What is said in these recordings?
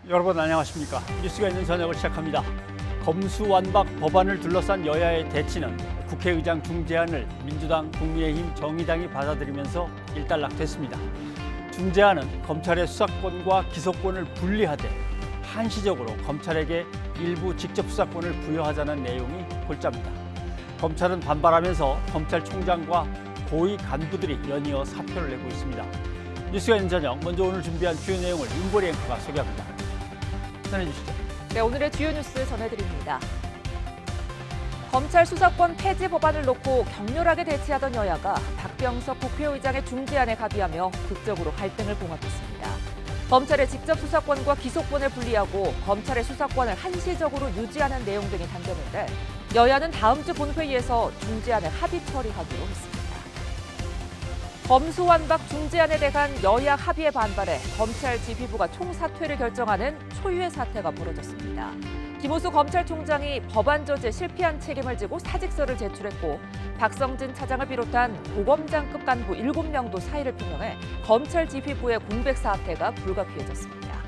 여러분 안녕하십니까? 뉴스가 있는 저녁을 시작합니다. 검수완박 법안을 둘러싼 여야의 대치는 국회의장 중재안을 민주당, 국민의힘, 정의당이 받아들이면서 일단락됐습니다. 중재안은 검찰의 수사권과 기소권을 분리하되 한시적으로 검찰에게 일부 직접 수사권을 부여하자는 내용이 골자입니다. 검찰은 반발하면서 검찰총장과 고위 간부들이 연이어 사표를 내고 있습니다. 뉴스가 있는 저녁, 먼저 오늘 준비한 주요 내용을 윤보리 앵커가 소개합니다. 전해주시죠. 네, 오늘의 주요 뉴스 전해드립니다. 검찰 수사권 폐지 법안을 놓고 격렬하게 대치하던 여야가 박병석 국회의장의 중재안에 합의하며 극적으로 갈등을 봉합했습니다. 검찰의 직접 수사권과 기소권을 분리하고 검찰의 수사권을 한시적으로 유지하는 내용 등이 담겼는데 여야는 다음 주 본회의에서 중재안을 합의 처리하기로 했습니다. 검수완박 중재안에 대한 여야 합의에 반발해 검찰 지휘부가 총사퇴를 결정하는 초유의 사태가 벌어졌습니다. 김호수 검찰총장이 법안 저지에 실패한 책임을 지고 사직서를 제출했고 박성진 차장을 비롯한 고검장급 간부 7명도 사의를 표명해 검찰 지휘부의 공백 사태가 불가피해졌습니다.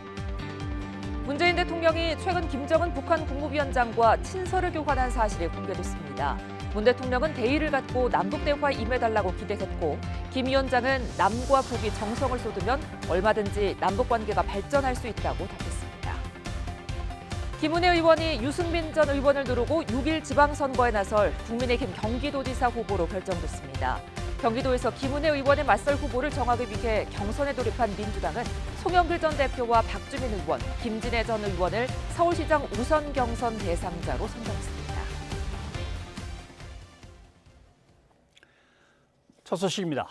문재인 대통령이 최근 김정은 북한 국무위원장과 친서를 교환한 사실이 공개됐습니다. 문 대통령은 대의를 갖고 남북대화에 임해달라고 기대했고 김 위원장은 남과 북이 정성을 쏟으면 얼마든지 남북관계가 발전할 수 있다고 답했습니다. 김은혜 의원이 유승민 전 의원을 누르고 6일 지방선거에 나설 국민의힘 경기도지사 후보로 결정됐습니다. 경기도에서 김은혜 의원에 맞설 후보를 정하기 위해 경선에 돌입한 민주당은 송영길 전 대표와 박주민 의원, 김진애 전 의원을 서울시장 우선 경선 대상자로 선정했습니다. 첫 소식입니다.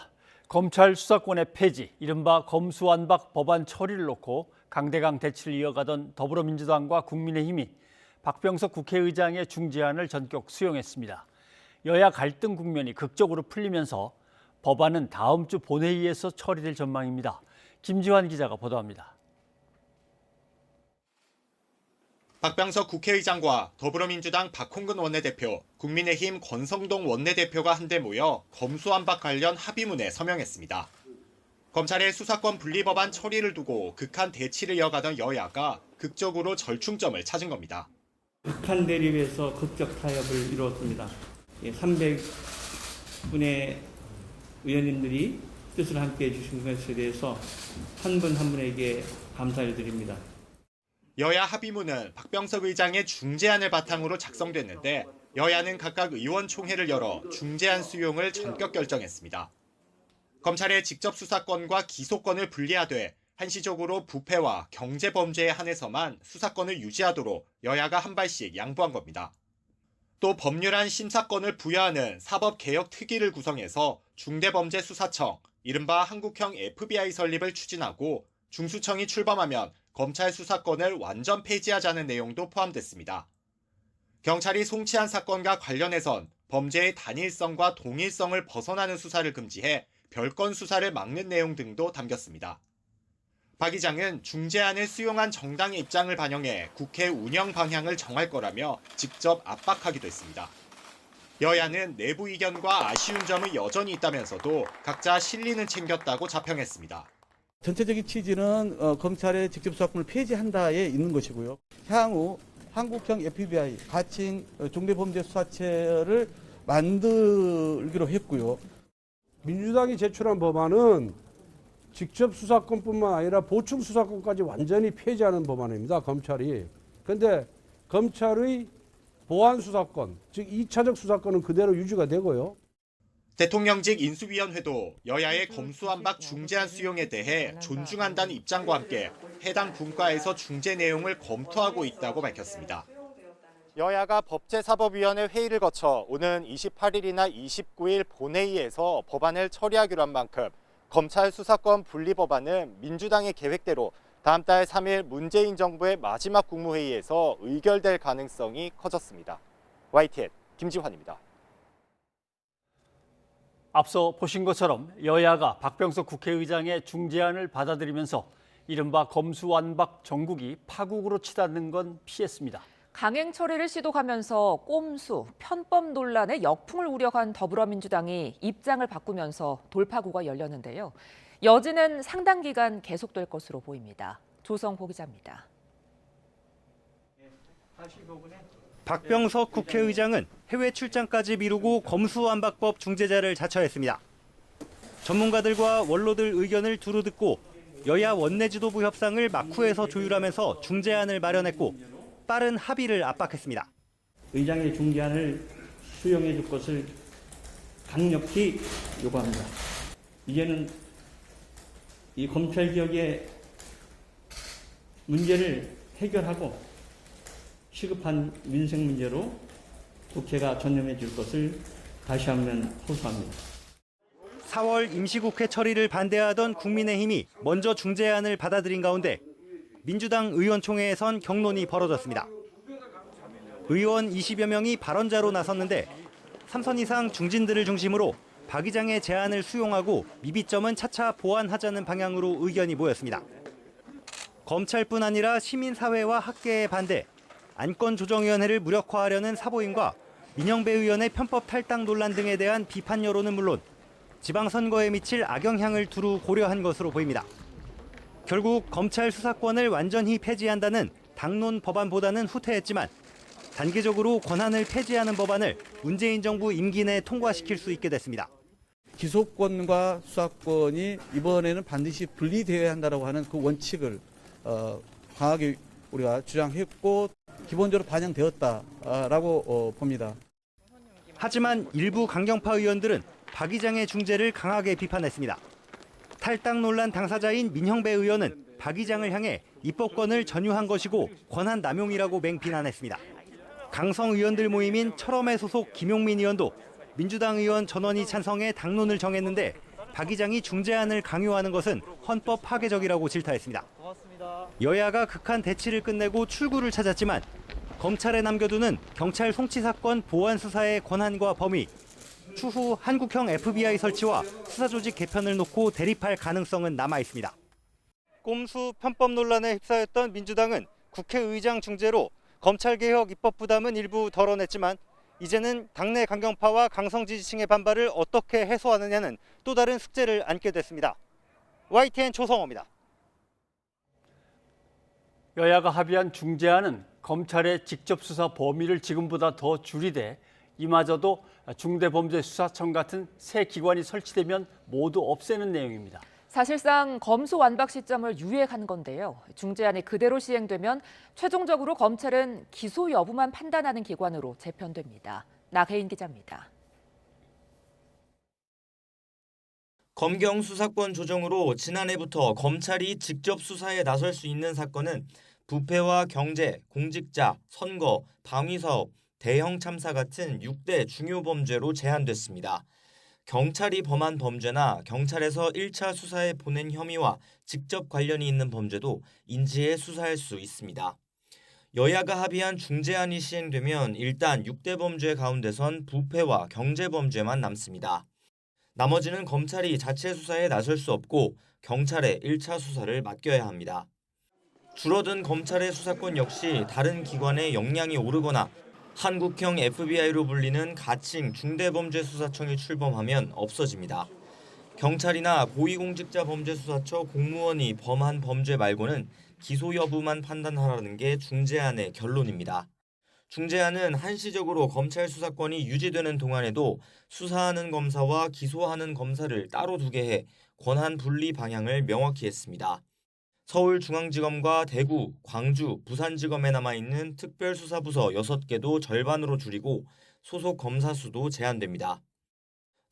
검찰 수사권의 폐지, 이른바 검수완박 법안 처리를 놓고 강대강 대치를 이어가던 더불어민주당과 국민의힘이 박병석 국회의장의 중재안을 전격 수용했습니다. 여야 갈등 국면이 극적으로 풀리면서 법안은 다음 주 본회의에서 처리될 전망입니다. 김지환 기자가 보도합니다. 박병석 국회의장과 더불어민주당 박홍근 원내대표, 국민의힘 권성동 원내대표가 한데 모여 검수완박 관련 합의문에 서명했습니다. 검찰의 수사권 분리 법안 처리를 두고 극한 대치를 이어가던 여야가 극적으로 절충점을 찾은 겁니다. 극한 대립에서 극적 타협을 이루었습니다. 300분의 의원님들이 뜻을 함께 해주신 것에 대해서 한 분 한 분에게 감사를 드립니다. 여야 합의문은 박병석 의장의 중재안을 바탕으로 작성됐는데 여야는 각각 의원총회를 열어 중재안 수용을 전격 결정했습니다. 검찰의 직접 수사권과 기소권을 분리하되 한시적으로 부패와 경제범죄에 한해서만 수사권을 유지하도록 여야가 한 발씩 양보한 겁니다. 또 법률안 심사권을 부여하는 사법개혁특위를 구성해서 중대범죄수사청, 이른바 한국형 FBI 설립을 추진하고 중수청이 출범하면 검찰 수사권을 완전 폐지하자는 내용도 포함됐습니다. 경찰이 송치한 사건과 관련해선 범죄의 단일성과 동일성을 벗어나는 수사를 금지해 별건 수사를 막는 내용 등도 담겼습니다. 박 의장은 중재안을 수용한 정당의 입장을 반영해 국회 운영 방향을 정할 거라며 직접 압박하기도 했습니다. 여야는 내부 이견과 아쉬운 점이 여전히 있다면서도 각자 실리는 챙겼다고 자평했습니다. 전체적인 취지는 검찰의 직접 수사권을 폐지한다에 있는 것이고요. 향후 한국형 FBI, 가칭 중대범죄수사처를 만들기로 했고요. 민주당이 제출한 법안은 직접 수사권뿐만 아니라 보충 수사권까지 완전히 폐지하는 법안입니다. 검찰이. 그런데 검찰의 보안 수사권, 즉 2차적 수사권은 그대로 유지가 되고요. 대통령직 인수위원회도 여야의 검수완박 중재안 수용에 대해 존중한다는 입장과 함께 해당 분과에서 중재 내용을 검토하고 있다고 밝혔습니다. 여야가 법제사법위원회 회의를 거쳐 오는 28일이나 29일 본회의에서 법안을 처리하기로 한 만큼 검찰 수사권 분리 법안은 민주당의 계획대로 다음 달 3일 문재인 정부의 마지막 국무회의에서 의결될 가능성이 커졌습니다. YTN 김지환입니다. 앞서 보신 것처럼 여야가 박병석 국회의장의 중재안을 받아들이면서 이른바 검수완박 정국이 파국으로 치닫는 건 피했습니다. 강행 처리를 시도하면서 꼼수, 편법 논란에 역풍을 우려한 더불어민주당이 입장을 바꾸면서 돌파구가 열렸는데요. 여지는 상당 기간 계속될 것으로 보입니다. 조성호 기자입니다. 박병석 국회의장은 해외 출장까지 미루고 검수완박법 중재자를 자처했습니다. 전문가들과 원로들 의견을 두루 듣고 여야 원내 지도부 협상을 막후에서 조율하면서 중재안을 마련했고 빠른 합의를 압박했습니다. 의장의 중재안을 수용해 줄 것을 강력히 요구합니다. 이제는 이 검찰개혁의 문제를 해결하고 시급한 민생 문제로 국회가 전념해 줄 것을 다시 한번 호소합니다. 4월 임시국회 처리를 반대하던 국민의힘이 먼저 중재안을 받아들인 가운데 민주당 의원총회에선 격론이 벌어졌습니다. 의원 20여 명이 발언자로 나섰는데 3선 이상 중진들을 중심으로 박 의장의 제안을 수용하고 미비점은 차차 보완하자는 방향으로 의견이 모였습니다. 검찰뿐 아니라 시민사회와 학계의 반대, 안건조정위원회를 무력화하려는 사보임과 민영배 의원의 편법 탈당 논란 등에 대한 비판 여론은 물론 지방선거에 미칠 악영향을 두루 고려한 것으로 보입니다. 결국 검찰 수사권을 완전히 폐지한다는 당론 법안보다는 후퇴했지만 단계적으로 권한을 폐지하는 법안을 문재인 정부 임기 내에 통과시킬 수 있게 됐습니다. 기소권과 수사권이 이번에는 반드시 분리되어야 한다고 하는 그 원칙을 강하게 우리가 주장했고 기본적으로 반영되었다라고 봅니다. 하지만 일부 강경파 의원들은 박 의장의 중재를 강하게 비판했습니다. 탈당 논란 당사자인 민형배 의원은 박 의장을 향해 입법권을 전유한 것이고 권한 남용이라고 맹비난했습니다. 강성 의원들 모임인 철험회 소속 김용민 의원도 민주당 의원 전원이 찬성해 당론을 정했는데 박 의장이 중재안을 강요하는 것은 헌법 파괴적이라고 질타했습니다. 여야가 극한 대치를 끝내고 출구를 찾았지만 검찰에 남겨두는 경찰 송치 사건 보완 수사의 권한과 범위, 추후 한국형 FBI 설치와 수사조직 개편을 놓고 대립할 가능성은 남아 있습니다. 꼼수 편법 논란에 휩싸였던 민주당은 국회의장 중재로 검찰개혁 입법 부담은 일부 덜어냈지만 이제는 당내 강경파와 강성 지지층의 반발을 어떻게 해소하느냐는 또 다른 숙제를 안게 됐습니다. YTN 조성호입니다. 여야가 합의한 중재안은 검찰의 직접 수사 범위를 지금보다 더 줄이되 이마저도 중대범죄수사청 같은 새 기관이 설치되면 모두 없애는 내용입니다. 사실상 검수 완박 시점을 유예한 건데요. 중재안이 그대로 시행되면 최종적으로 검찰은 기소 여부만 판단하는 기관으로 재편됩니다. 나혜인 기자입니다. 검경 수사권 조정으로 지난해부터 검찰이 직접 수사에 나설 수 있는 사건은 부패와 경제, 공직자, 선거, 방위사업, 대형 참사 같은 6대 중요 범죄로 제한됐습니다. 경찰이 범한 범죄나 경찰에서 1차 수사에 보낸 혐의와 직접 관련이 있는 범죄도 인지해 수사할 수 있습니다. 여야가 합의한 중재안이 시행되면 일단 6대 범죄 가운데선 부패와 경제 범죄만 남습니다. 나머지는 검찰이 자체 수사에 나설 수 없고 경찰에 1차 수사를 맡겨야 합니다. 줄어든 검찰의 수사권 역시 다른 기관의 역량이 오르거나 한국형 FBI로 불리는 가칭 중대범죄수사청이 출범하면 없어집니다. 경찰이나 고위공직자범죄수사처 공무원이 범한 범죄 말고는 기소 여부만 판단하라는 게 중재안의 결론입니다. 중재안은 한시적으로 검찰 수사권이 유지되는 동안에도 수사하는 검사와 기소하는 검사를 따로 두게 해 권한 분리 방향을 명확히 했습니다. 서울중앙지검과 대구, 광주, 부산지검에 남아있는 특별수사부서 6개도 절반으로 줄이고 소속 검사 수도 제한됩니다.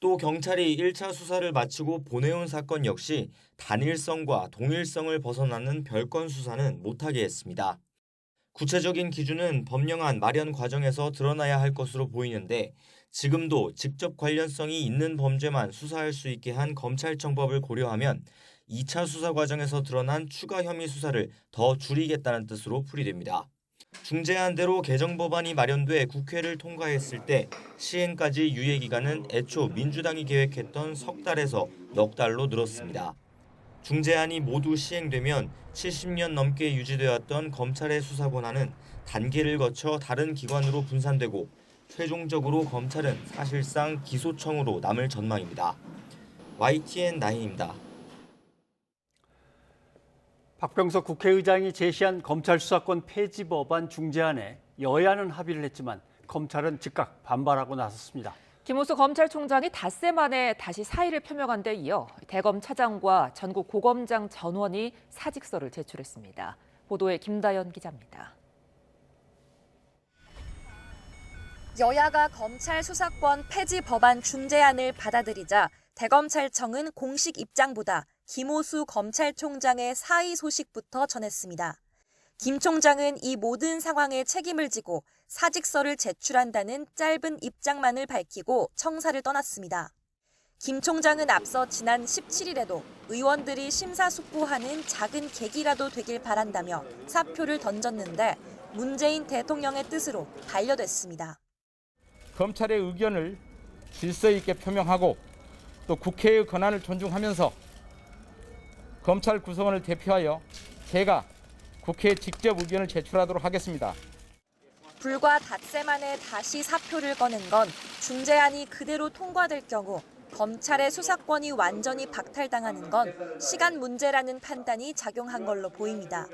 또 경찰이 1차 수사를 마치고 보내온 사건 역시 단일성과 동일성을 벗어나는 별건 수사는 못하게 했습니다. 구체적인 기준은 법령안 마련 과정에서 드러나야 할 것으로 보이는데 지금도 직접 관련성이 있는 범죄만 수사할 수 있게 한 검찰청법을 고려하면 2차 수사 과정에서 드러난 추가 혐의 수사를 더 줄이겠다는 뜻으로 풀이됩니다. 중재안대로 개정 법안이 마련돼 국회를 통과했을 때 시행까지 유예 기간은 애초 민주당이 계획했던 석 달에서 넉 달로 늘었습니다. 중재안이 모두 시행되면 70년 넘게 유지되었던 검찰의 수사 권한은 단계를 거쳐 다른 기관으로 분산되고 최종적으로 검찰은 사실상 기소청으로 남을 전망입니다. YTN 나인입니다. 박병석 국회의장이 제시한 검찰 수사권 폐지 법안 중재안에 여야는 합의를 했지만 검찰은 즉각 반발하고 나섰습니다. 김호수 검찰총장이 닷새 만에 다시 사의를 표명한 데 이어 대검 차장과 전국 고검장 전원이 사직서를 제출했습니다. 보도에 김다연 기자입니다. 여야가 검찰 수사권 폐지 법안 중재안을 받아들이자 대검찰청은 공식 입장보다 김호수 검찰총장의 사의 소식부터 전했습니다. 김 총장은 이 모든 상황에 책임을 지고 사직서를 제출한다는 짧은 입장만을 밝히고 청사를 떠났습니다. 김 총장은 앞서 지난 17일에도 의원들이 심사숙고하는 작은 계기라도 되길 바란다며 사표를 던졌는데 문재인 대통령의 뜻으로 반려됐습니다. 검찰의 의견을 질서 있게 표명하고 또 국회의 권한을 존중하면서 검찰 구성원을 대표하여 제가 국회에 직접 의견을 제출하도록 하겠습니다. 불과 닷새 만에 다시 사표를 꺼낸 건 중재안이 그대로 통과될 경우 검찰의 수사권이 완전히 박탈당하는 건 시간 문제라는 판단이 작용한 걸로 보입니다.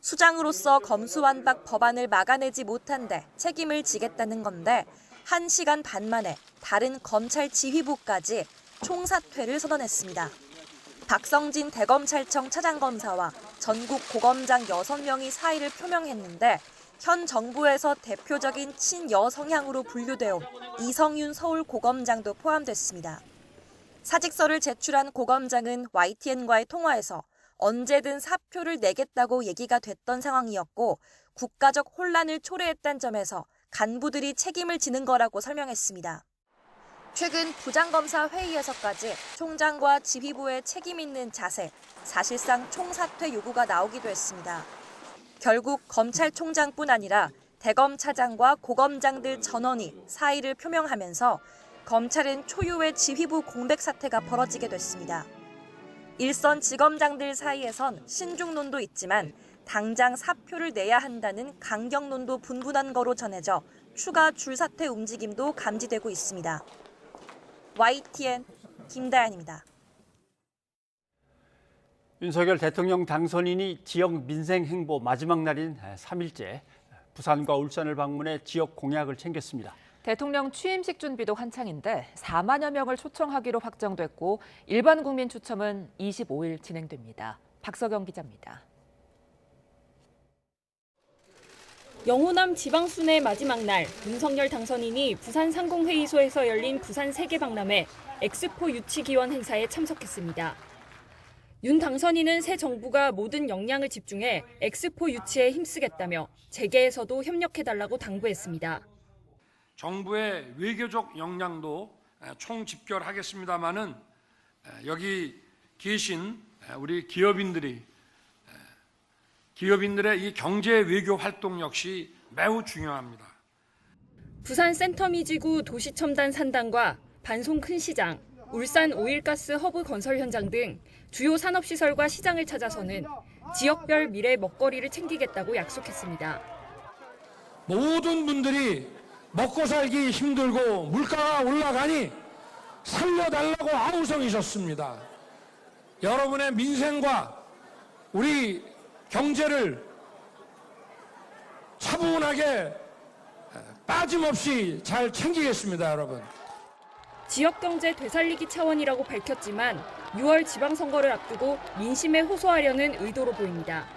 수장으로서 검수완박 법안을 막아내지 못한 데 책임을 지겠다는 건데 1시간 반 만에 다른 검찰 지휘부까지 총사퇴를 선언했습니다. 박성진 대검찰청 차장검사와 전국 고검장 6명이 사의를 표명했는데 현 정부에서 대표적인 친여성향으로 분류되어 온 이성윤 서울고검장도 포함됐습니다. 사직서를 제출한 고검장은 YTN과의 통화에서 언제든 사표를 내겠다고 얘기가 됐던 상황이었고 국가적 혼란을 초래했다는 점에서 간부들이 책임을 지는 거라고 설명했습니다. 최근 부장검사 회의에서까지 총장과 지휘부의 책임 있는 자세, 사실상 총사퇴 요구가 나오기도 했습니다. 결국 검찰총장뿐 아니라 대검 차장과 고검장들 전원이 사의를 표명하면서 검찰은 초유의 지휘부 공백 사태가 벌어지게 됐습니다. 일선 지검장들 사이에선 신중론도 있지만 당장 사표를 내야 한다는 강경론도 분분한 거로 전해져 추가 줄사퇴 움직임도 감지되고 있습니다. YTN 김다연입니다. 윤석열 대통령 당선인이 지역 민생 행보 마지막 날인 3일째 부산과 울산을 방문해 지역 공약을 챙겼습니다. 대통령 취임식 준비도 한창인데 4만여 명을 초청하기로 확정됐고 일반 국민 추첨은 25일 진행됩니다. 박서경 기자입니다. 영호남 지방순회 마지막 날 윤석열 당선인이 부산 상공회의소에서 열린 부산 세계박람회 엑스포 유치기원 행사에 참석했습니다. 윤 당선인은 새 정부가 모든 역량을 집중해 엑스포 유치에 힘쓰겠다며 재계에서도 협력해달라고 당부했습니다. 정부의 외교적 역량도 총집결하겠습니다마는 여기 계신 우리 기업인들의 이 경제 외교 활동 역시 매우 중요합니다. 부산 센터미지구 도시첨단 산단과 반송 큰시장, 울산 오일가스 허브 건설 현장 등 주요 산업시설과 시장을 찾아서는 지역별 미래 먹거리를 챙기겠다고 약속했습니다. 모든 분들이 먹고 살기 힘들고 물가가 올라가니 살려달라고 아우성이셨습니다. 여러분의 민생과 우리 경제를 차분하게 빠짐없이 잘 챙기겠습니다, 여러분. 지역경제 되살리기 차원이라고 밝혔지만 6월 지방선거를 앞두고 민심에 호소하려는 의도로 보입니다.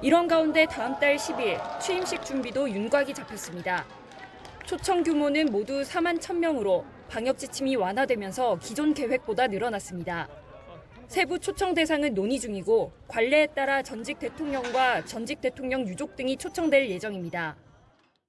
이런 가운데 다음 달 10일 취임식 준비도 윤곽이 잡혔습니다. 초청 규모는 모두 4만 1,000명으로 방역 지침이 완화되면서 기존 계획보다 늘어났습니다. 세부 초청 대상은 논의 중이고 관례에 따라 전직 대통령과 전직 대통령 유족 등이 초청될 예정입니다.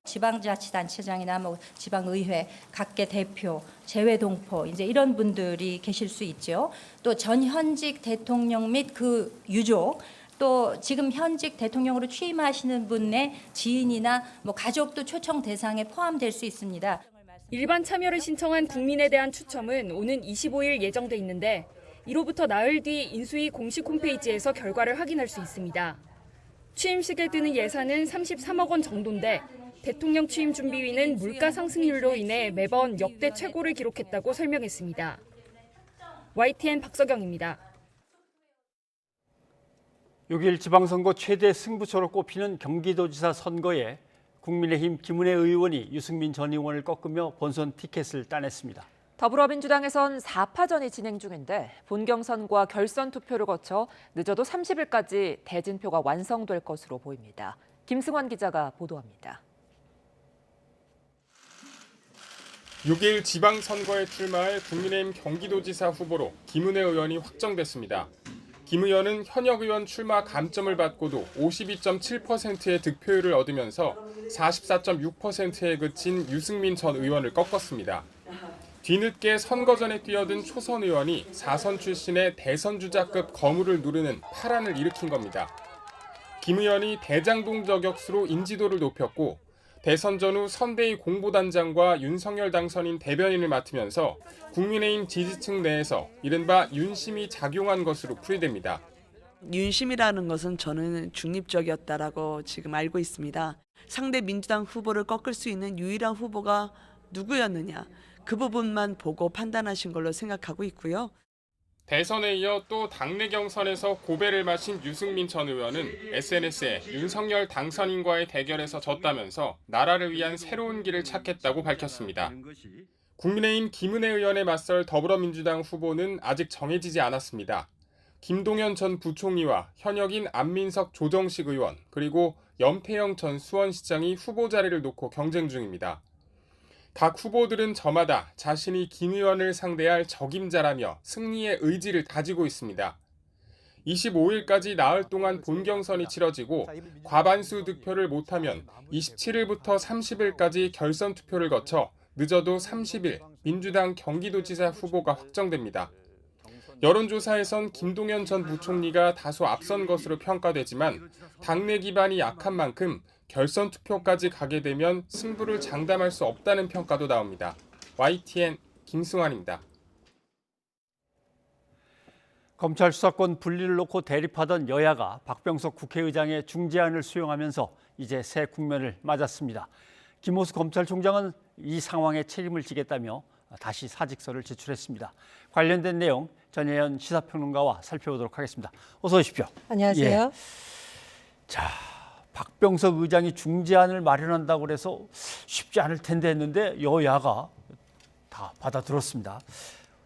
지방자치단체장이나 지방의회, 각계 대표, 재외동포 이제 이런 분들이 계실 수 있죠. 또 전현직 대통령 및 그 유족, 또 지금 현직 대통령으로 취임하시는 분의 지인이나 가족도 초청 대상에 포함될 수 있습니다. 일반 참여를 신청한 국민에 대한 추첨은 오는 25일 예정돼 있는데 이로부터 나흘 뒤 인수위 공식 홈페이지에서 결과를 확인할 수 있습니다. 취임식에 드는 예산은 33억 원 정도인데 대통령 취임 준비위는 물가 상승률로 인해 매번 역대 최고를 기록했다고 설명했습니다. YTN 박서경입니다. 6일 지방선거 최대 승부처로 꼽히는 경기도지사 선거에 국민의힘 김은혜 의원이 유승민 전 의원을 꺾으며 본선 티켓을 따냈습니다. 더불어민주당에선 4파전이 진행 중인데 본경선과 결선 투표를 거쳐 늦어도 30일까지 대진표가 완성될 것으로 보입니다. 김승환 기자가 보도합니다. 6일 지방선거에 출마할 국민의힘 경기도지사 후보로 김은혜 의원이 확정됐습니다. 김 의원은 현역 의원 출마 감점을 받고도 52.7%의 득표율을 얻으면서 44.6%에 그친 유승민 전 의원을 꺾었습니다. 뒤늦게 선거 전에 뛰어든 초선 의원이 4선 출신의 대선 주자급 거물을 누르는 파란을 일으킨 겁니다. 김 의원이 대장동 저격수로 인지도를 높였고 대선 전후 선대위 공보단장과 윤석열 당선인 대변인을 맡으면서 국민의힘 지지층 내에서 이른바 윤심이 작용한 것으로 풀이됩니다. 윤심이라는 것은 저는 중립적이었다라고 지금 알고 있습니다. 상대 민주당 후보를 꺾을 수 있는 유일한 후보가 누구였느냐, 그 부분만 보고 판단하신 걸로 생각하고 있고요. 대선에 이어 또 당내 경선에서 고배를 마신 유승민 전 의원은 SNS에 윤석열 당선인과의 대결에서 졌다면서 나라를 위한 새로운 길을 찾겠다고 밝혔습니다. 국민의힘 김은혜 의원에 맞설 더불어민주당 후보는 아직 정해지지 않았습니다. 김동연 전 부총리와 현역인 안민석 조정식 의원 그리고 염태영 전 수원시장이 후보 자리를 놓고 경쟁 중입니다. 각 후보들은 저마다 자신이 김 의원을 상대할 적임자라며 승리의 의지를 다지고 있습니다. 25일까지 나흘 동안 본경선이 치러지고 과반수 득표를 못하면 27일부터 30일까지 결선 투표를 거쳐 늦어도 30일 민주당 경기도지사 후보가 확정됩니다. 여론조사에선 김동연 전 부총리가 다소 앞선 것으로 평가되지만 당내 기반이 약한 만큼 결선 투표까지 가게 되면 승부를 장담할 수 없다는 평가도 나옵니다. YTN 김승환입니다. 검찰 수사권 분리를 놓고 대립하던 여야가 박병석 국회의장의 중재안을 수용하면서 이제 새 국면을 맞았습니다. 김호수 검찰총장은 이 상황에 책임을 지겠다며 다시 사직서를 제출했습니다. 관련된 내용 전혜연 시사평론가와 살펴보도록 하겠습니다. 어서 오십시오. 안녕하세요. 예. 자, 박병석 의장이 중재안을 마련한다고 해서 쉽지 않을 텐데 했는데 여야가 다 받아들었습니다.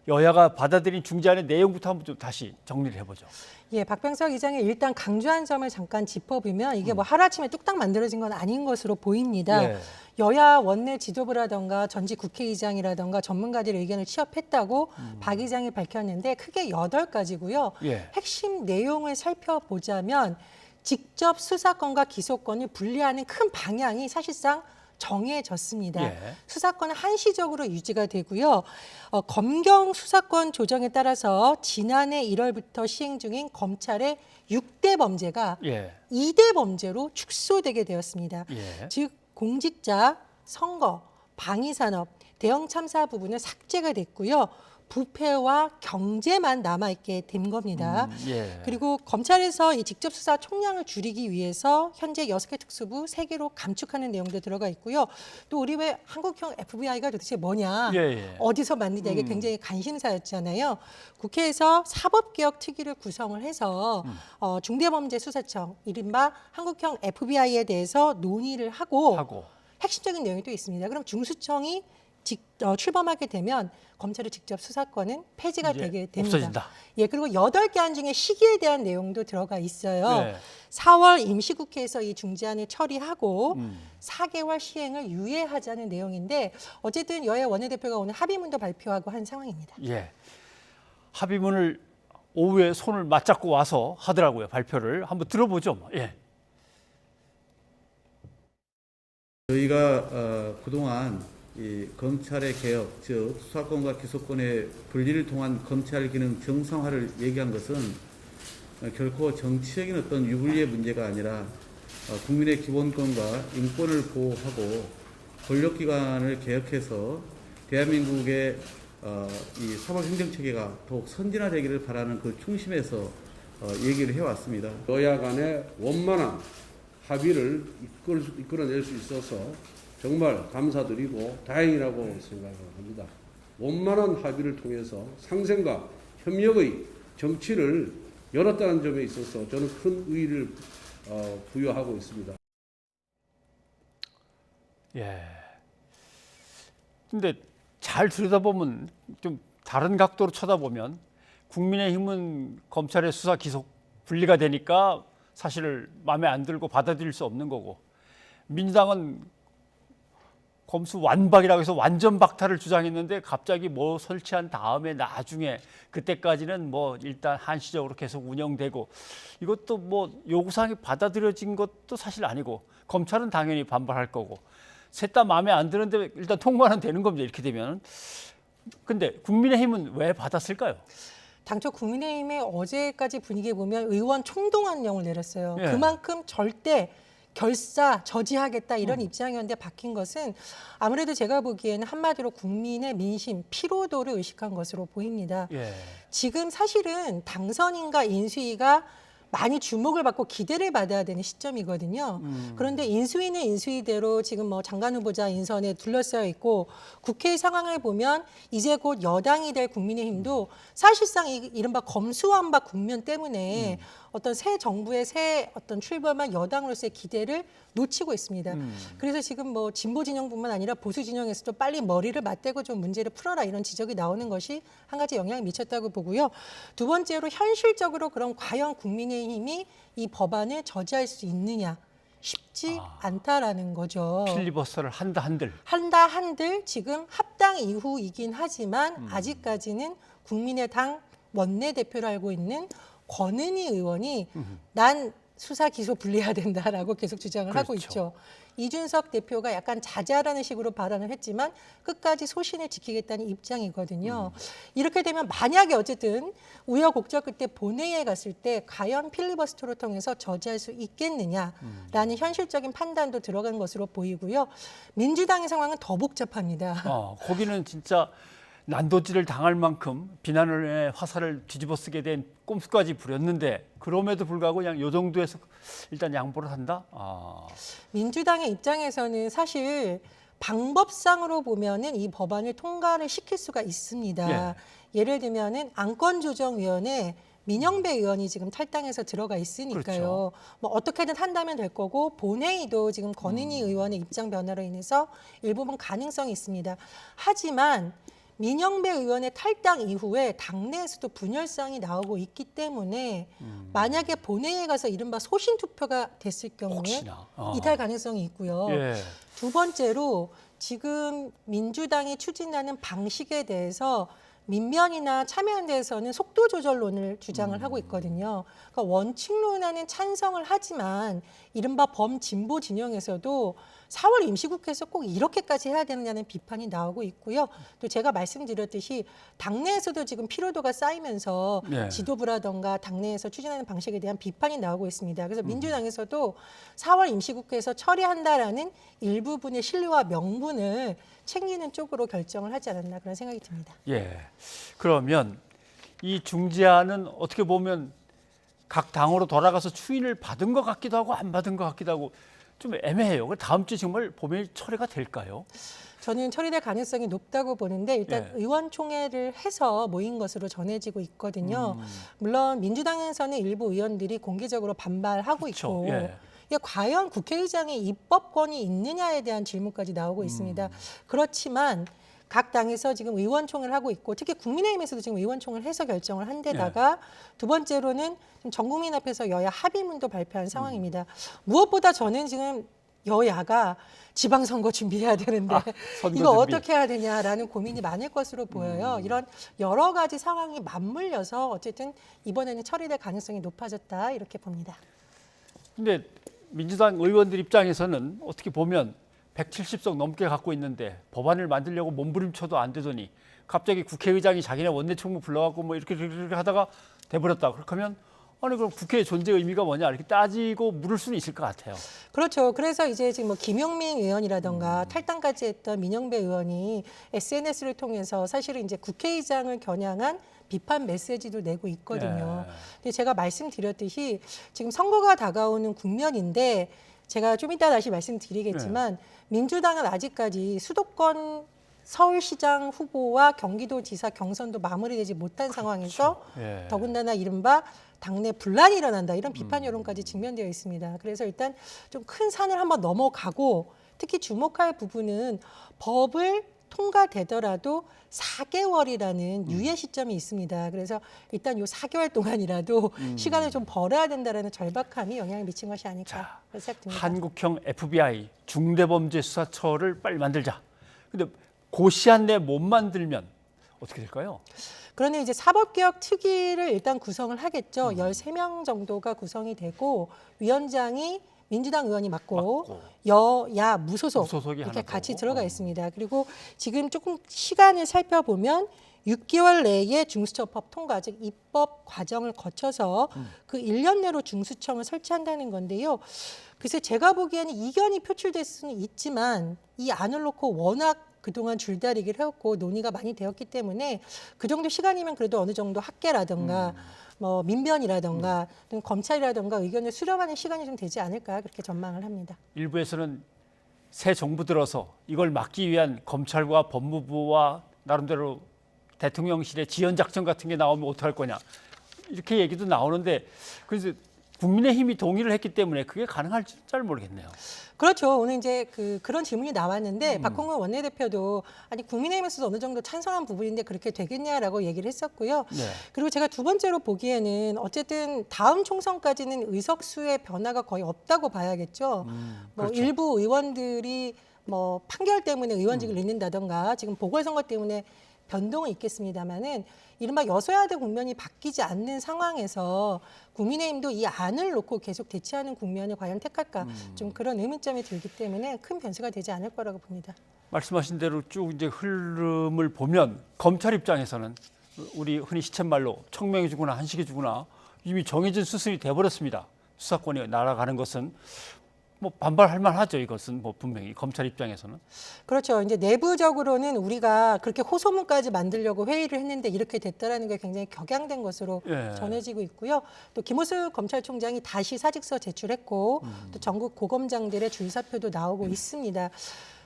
여야가 받아들인 중재안의 내용부터 한번 좀 다시 정리를 해보죠. 예, 박병석 의장이 일단 강조한 점을 잠깐 짚어보면 이게 뭐 하루아침에 뚝딱 만들어진 건 아닌 것으로 보입니다. 예. 여야 원내 지도부라든가 전직 국회의장이라든가 전문가들의 의견을 취합했다고 박 의장이 밝혔는데 크게 8가지고요. 예. 핵심 내용을 살펴보자면 직접 수사권과 기소권을 분리하는 큰 방향이 사실상 정해졌습니다. 예. 수사권은 한시적으로 유지가 되고요. 검경 수사권 조정에 따라서 지난해 1월부터 시행 중인 검찰의 6대 범죄가 예. 2대 범죄로 축소되게 되었습니다. 예. 즉 공직자, 선거, 방위산업, 대형 참사 부분은 삭제가 됐고요. 부패와 경제만 남아있게 된 겁니다. 예. 그리고 검찰에서 이 직접 수사 총량을 줄이기 위해서 현재 6개 특수부 3개로 감축하는 내용도 들어가 있고요. 또 우리 왜 한국형 FBI가 도대체 뭐냐, 예. 어디서 만드냐 이게 굉장히 관심사였잖아요. 국회에서 사법개혁특위를 구성을 해서 중대범죄수사청, 이른바 한국형 FBI에 대해서 논의를 하고 핵심적인 내용이 또 있습니다. 그럼 중수청이 출범하게 되면 검찰의 직접 수사권은 폐지가 되게 됩니다. 없어진다. 예, 그리고 8개 안 중에 시기에 대한 내용도 들어가 있어요. 네. 4월 임시국회에서 이 중재안을 처리하고 4개월 시행을 유예하자는 내용인데 어쨌든 여야 원내대표가 오늘 합의문도 발표하고 한 상황입니다. 예. 합의문을 오후에 손을 맞잡고 와서 하더라고요. 발표를 한번 들어보죠. 예. 저희가 그동안 이 검찰의 개혁, 즉 수사권과 기소권의 분리를 통한 검찰 기능 정상화를 얘기한 것은 결코 정치적인 어떤 유불리의 문제가 아니라 국민의 기본권과 인권을 보호하고 권력기관을 개혁해서 대한민국의 이 사법행정체계가 더욱 선진화되기를 바라는 그 중심에서 얘기를 해왔습니다. 여야 간의 원만한 합의를 이끌어낼 수 있어서 정말 감사드리고 다행이라고 생각을 합니다. 원만한 합의를 통해서 상생과 협력의 정치를 열었다는 점에 있어서 저는 큰 의의를 부여하고 있습니다. 예. 근데 잘 들여다보면 좀 다른 각도로 쳐다보면 국민의힘은 검찰의 수사 기소 분리가 되니까 사실 마음에 안 들고 받아들일 수 없는 거고, 민주당은 검수 완박이라고 해서 완전 박탈을 주장했는데 갑자기 뭐 설치한 다음에 나중에 그때까지는 뭐 일단 한시적으로 계속 운영되고, 이것도 뭐 요구사항이 받아들여진 것도 사실 아니고 검찰은 당연히 반발할 거고, 셋 다 마음에 안 드는데 일단 통과는 되는 겁니다. 이렇게 되면. 근데 국민의힘은 왜 받았을까요? 당초 국민의힘의 어제까지 분위기 보면 의원 총동원령을 내렸어요. 예. 그만큼 절대 결사 저지하겠다 이런 입장이었는데 바뀐 것은 아무래도 제가 보기에는 한마디로 국민의 민심, 피로도를 의식한 것으로 보입니다. 예. 지금 사실은 당선인과 인수위가 많이 주목을 받고 기대를 받아야 되는 시점이거든요. 그런데 인수위는 인수위대로 지금 뭐 장관 후보자 인선에 둘러싸여 있고, 국회 상황을 보면 이제 곧 여당이 될 국민의힘도 사실상 이른바 검수완박 국면 때문에 어떤 새 정부의 새 어떤 출범한 여당으로서의 기대를 놓치고 있습니다. 그래서 지금 뭐 진보 진영뿐만 아니라 보수 진영에서도 빨리 머리를 맞대고 좀 문제를 풀어라 이런 지적이 나오는 것이 한 가지 영향을 미쳤다고 보고요. 두 번째로 현실적으로 그럼 과연 국민의힘이 이 법안을 저지할 수 있느냐, 쉽지 않다라는 거죠. 필리버스터를 한다 한들 지금 합당 이후이긴 하지만 아직까지는 국민의당 원내대표를 알고 있는 권은희 의원이 난 수사 기소 분리해야 된다라고 계속 주장을 하고 있죠. 이준석 대표가 약간 자제하라는 식으로 발언을 했지만 끝까지 소신을 지키겠다는 입장이거든요. 이렇게 되면 만약에 어쨌든 우여곡절 끝에 본회의에 갔을 때 과연 필리버스터를 통해서 저지할 수 있겠느냐라는 현실적인 판단도 들어간 것으로 보이고요. 민주당의 상황은 더 복잡합니다. 거기는 진짜 난도질을 당할 만큼 비난의 화살을 뒤집어 쓰게 된 꼼수까지 부렸는데, 그럼에도 불구하고 그냥 요 정도에서 일단 양보를 한다? 민주당의 입장에서는 사실 방법상으로 보면은 이 법안을 통과를 시킬 수가 있습니다. 예를 들면은 안건조정위원회 민영배 의원이 지금 탈당해서 들어가 있으니까요. 그렇죠. 뭐 어떻게든 한다면 될 거고, 본회의도 지금 권은희 의원의 입장 변화로 인해서 일부분 가능성이 있습니다. 하지만 민영배 의원의 탈당 이후에 당내에서도 분열상이 나오고 있기 때문에 만약에 본회의에 가서 이른바 소신 투표가 됐을 경우에 이탈 가능성이 있고요. 두 번째로 지금 민주당이 추진하는 방식에 대해서 민변이나 참여연대에서는 속도 조절론을 주장을 하고 있거든요. 그러니까 원칙론에는 찬성을 하지만 이른바 범진보 진영에서도 4월 임시국회에서 꼭 이렇게까지 해야 되느냐는 비판이 나오고 있고요. 또 제가 말씀드렸듯이 당내에서도 지금 피로도가 쌓이면서 지도부라던가 당내에서 추진하는 방식에 대한 비판이 나오고 있습니다. 그래서 민주당에서도 4월 임시국회에서 처리한다라는 일부분의 신뢰와 명분을 챙기는 쪽으로 결정을 하지 않았나 그런 생각이 듭니다. 그러면 이 중재안은 어떻게 보면 각 당으로 돌아가서 추인을 받은 것 같기도 하고 안 받은 것 같기도 하고 좀 애매해요. 다음 주에 정말 보면 처리가 될까요? 저는 처리될 가능성이 높다고 보는데 일단 의원총회를 해서 모인 것으로 전해지고 있거든요. 물론 민주당에서는 일부 의원들이 공개적으로 반발하고 있고 이게 과연 국회의장의 입법권이 있느냐에 대한 질문까지 나오고 있습니다. 그렇지만 각 당에서 지금 의원총회를 하고 있고, 특히 국민의힘에서도 지금 의원총회를 해서 결정을 한 데다가 두 번째로는 전 국민 앞에서 여야 합의문도 발표한 상황입니다. 무엇보다 저는 지금 여야가 지방선거 준비해야 되는데 이거 어떻게 해야 되냐라는 고민이 많을 것으로 보여요. 이런 여러 가지 상황이 맞물려서 어쨌든 이번에는 처리될 가능성이 높아졌다 이렇게 봅니다. 근데 민주당 의원들 입장에서는 어떻게 보면 170석 넘게 갖고 있는데 법안을 만들려고 몸부림쳐도 안 되더니 갑자기 국회의장이 자기네 원내총무 불러갖고 뭐 이렇게 하다가 돼버렸다. 그렇게 하면 아니 그럼 국회의 존재 의미가 뭐냐 이렇게 따지고 물을 수는 있을 것 같아요. 그렇죠. 그래서 이제 지금 뭐 김용민 의원이라던가 탈당까지 했던 민영배 의원이 SNS를 통해서 사실은 이제 국회의장을 겨냥한 비판 메시지도 내고 있거든요. 근데 제가 말씀드렸듯이 지금 선거가 다가오는 국면인데 제가 좀 이따 다시 말씀드리겠지만 민주당은 아직까지 수도권 서울시장 후보와 경기도지사 경선도 마무리되지 못한 상황에서 더군다나 이른바 당내 분란이 일어난다 이런 비판 여론까지 직면되어 있습니다. 그래서 일단 좀 큰 산을 한번 넘어가고 특히 주목할 부분은 법을 통과되더라도 4개월이라는 유예 시점이 있습니다. 그래서 일단 요 4개월 동안이라도 시간을 좀 벌어야 된다라는 절박함이 영향을 미친 것이 아닐까 생각됩니다. 한국형 FBI 중대범죄수사처를 빨리 만들자. 근데 그 시한 내에 못 만들면 어떻게 될까요? 그러면 이제 사법개혁 특위를 일단 구성을 하겠죠. 13명 정도가 구성이 되고 위원장이 민주당 의원이 맡고 여야 무소속 이렇게 같이 들어가 있습니다. 그리고 지금 조금 시간을 살펴보면 6개월 내에 중수처법 통과, 즉 입법 과정을 거쳐서 그 1년 내로 중수청을 설치한다는 건데요. 그래서 제가 보기에는 이견이 표출될 수는 있지만 이 안을 놓고 워낙 그동안 줄다리기를 해왔고 논의가 많이 되었기 때문에 그 정도 시간이면 그래도 어느 정도 학계라든가 뭐 민변이라든가 또는 검찰이라든가 의견을 수렴하는 시간이 좀 되지 않을까 그렇게 전망을 합니다. 일부에서는 새 정부 들어서 이걸 막기 위한 검찰과 법무부와 나름대로 대통령실의 지연작전 같은 게 나오면 어떡할 거냐 이렇게 얘기도 나오는데 그래서 국민의힘이 동의를 했기 때문에 그게 가능할지 잘 모르겠네요. 그렇죠. 오늘 이제 그런 질문이 나왔는데 박홍근 원내대표도 아니 국민의힘에서도 어느 정도 찬성한 부분인데 그렇게 되겠냐라고 얘기를 했었고요. 네. 그리고 제가 두 번째로 보기에는 어쨌든 다음 총선까지는 의석수의 변화가 거의 없다고 봐야겠죠. 뭐 그렇죠. 일부 의원들이 뭐 판결 때문에 의원직을 잃는다던가 지금 보궐선거 때문에 변동은 있겠습니다만은 이른바 여소야대 국면이 바뀌지 않는 상황에서 국민의힘도 이 안을 놓고 계속 대치하는 국면을 과연 택할까 좀 그런 의문점이 들기 때문에 큰 변수가 되지 않을 거라고 봅니다. 말씀하신 대로 쭉 이제 흐름을 보면 검찰 입장에서는 우리 흔히 시쳇말로 청명해 주거나 한식해 주거나 이미 정해진 수순이 돼버렸습니다. 수사권이 날아가는 것은 뭐 반발할 만하죠. 이것은 뭐 분명히 검찰 입장에서는. 그렇죠. 이제 내부적으로는 우리가 그렇게 호소문까지 만들려고 회의를 했는데 이렇게 됐다라는 게 굉장히 격양된 것으로 전해지고 있고요. 또 김호수 검찰총장이 다시 사직서 제출했고 또 전국 고검장들의 줄사표도 나오고 있습니다.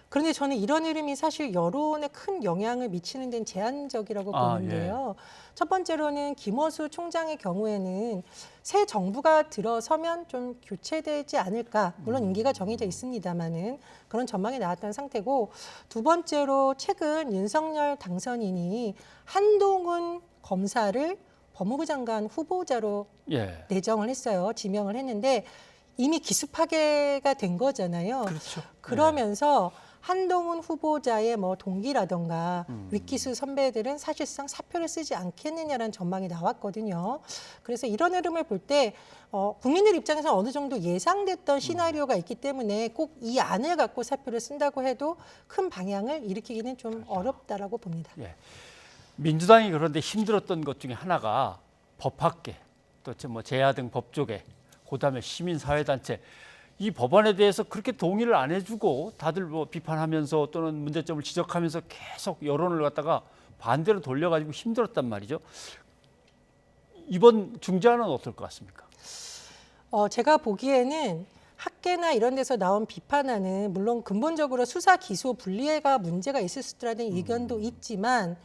그런데 저는 이런 흐름이 사실 여론에 큰 영향을 미치는 데는 제한적이라고 보는데요. 첫 번째로는 김호수 총장의 경우에는 새 정부가 들어서면 좀 교체되지 않을까. 물론 임기가 정해져 있습니다만은 그런 전망이 나왔다는 상태고 두 번째로 최근 윤석열 당선인이 한동훈 검사를 법무부 장관 후보자로 내정을 했어요. 지명을 했는데 이미 기수 파괴가 된 거잖아요. 그렇죠. 그러면서 한동훈 후보자의 뭐 동기라던가 윗기수 선배들은 사실상 사표를 쓰지 않겠느냐라는 전망이 나왔거든요. 그래서 이런 흐름을 볼 때 국민들 입장에서 어느 정도 예상됐던 시나리오가 있기 때문에 꼭 이 안을 갖고 사표를 쓴다고 해도 큰 방향을 일으키기는 좀 어렵다라고 봅니다. 민주당이 그런데 힘들었던 것 중에 하나가 법학계, 또 뭐 제야 등 법조계, 그다음에 시민사회단체 이 법안에 대해서 그렇게 동의를 안 해주고 다들 뭐 비판하면서 또는 문제점을 지적하면서 계속 여론을 갖다가 반대로 돌려가지고 힘들었단 말이죠. 이번 중재안은 어떨 것 같습니까? 제가 보기에는 학계나 이런 데서 나온 비판안은 물론 근본적으로 수사 기소 분리가 문제가 있을 수 있다는 의견도 있지만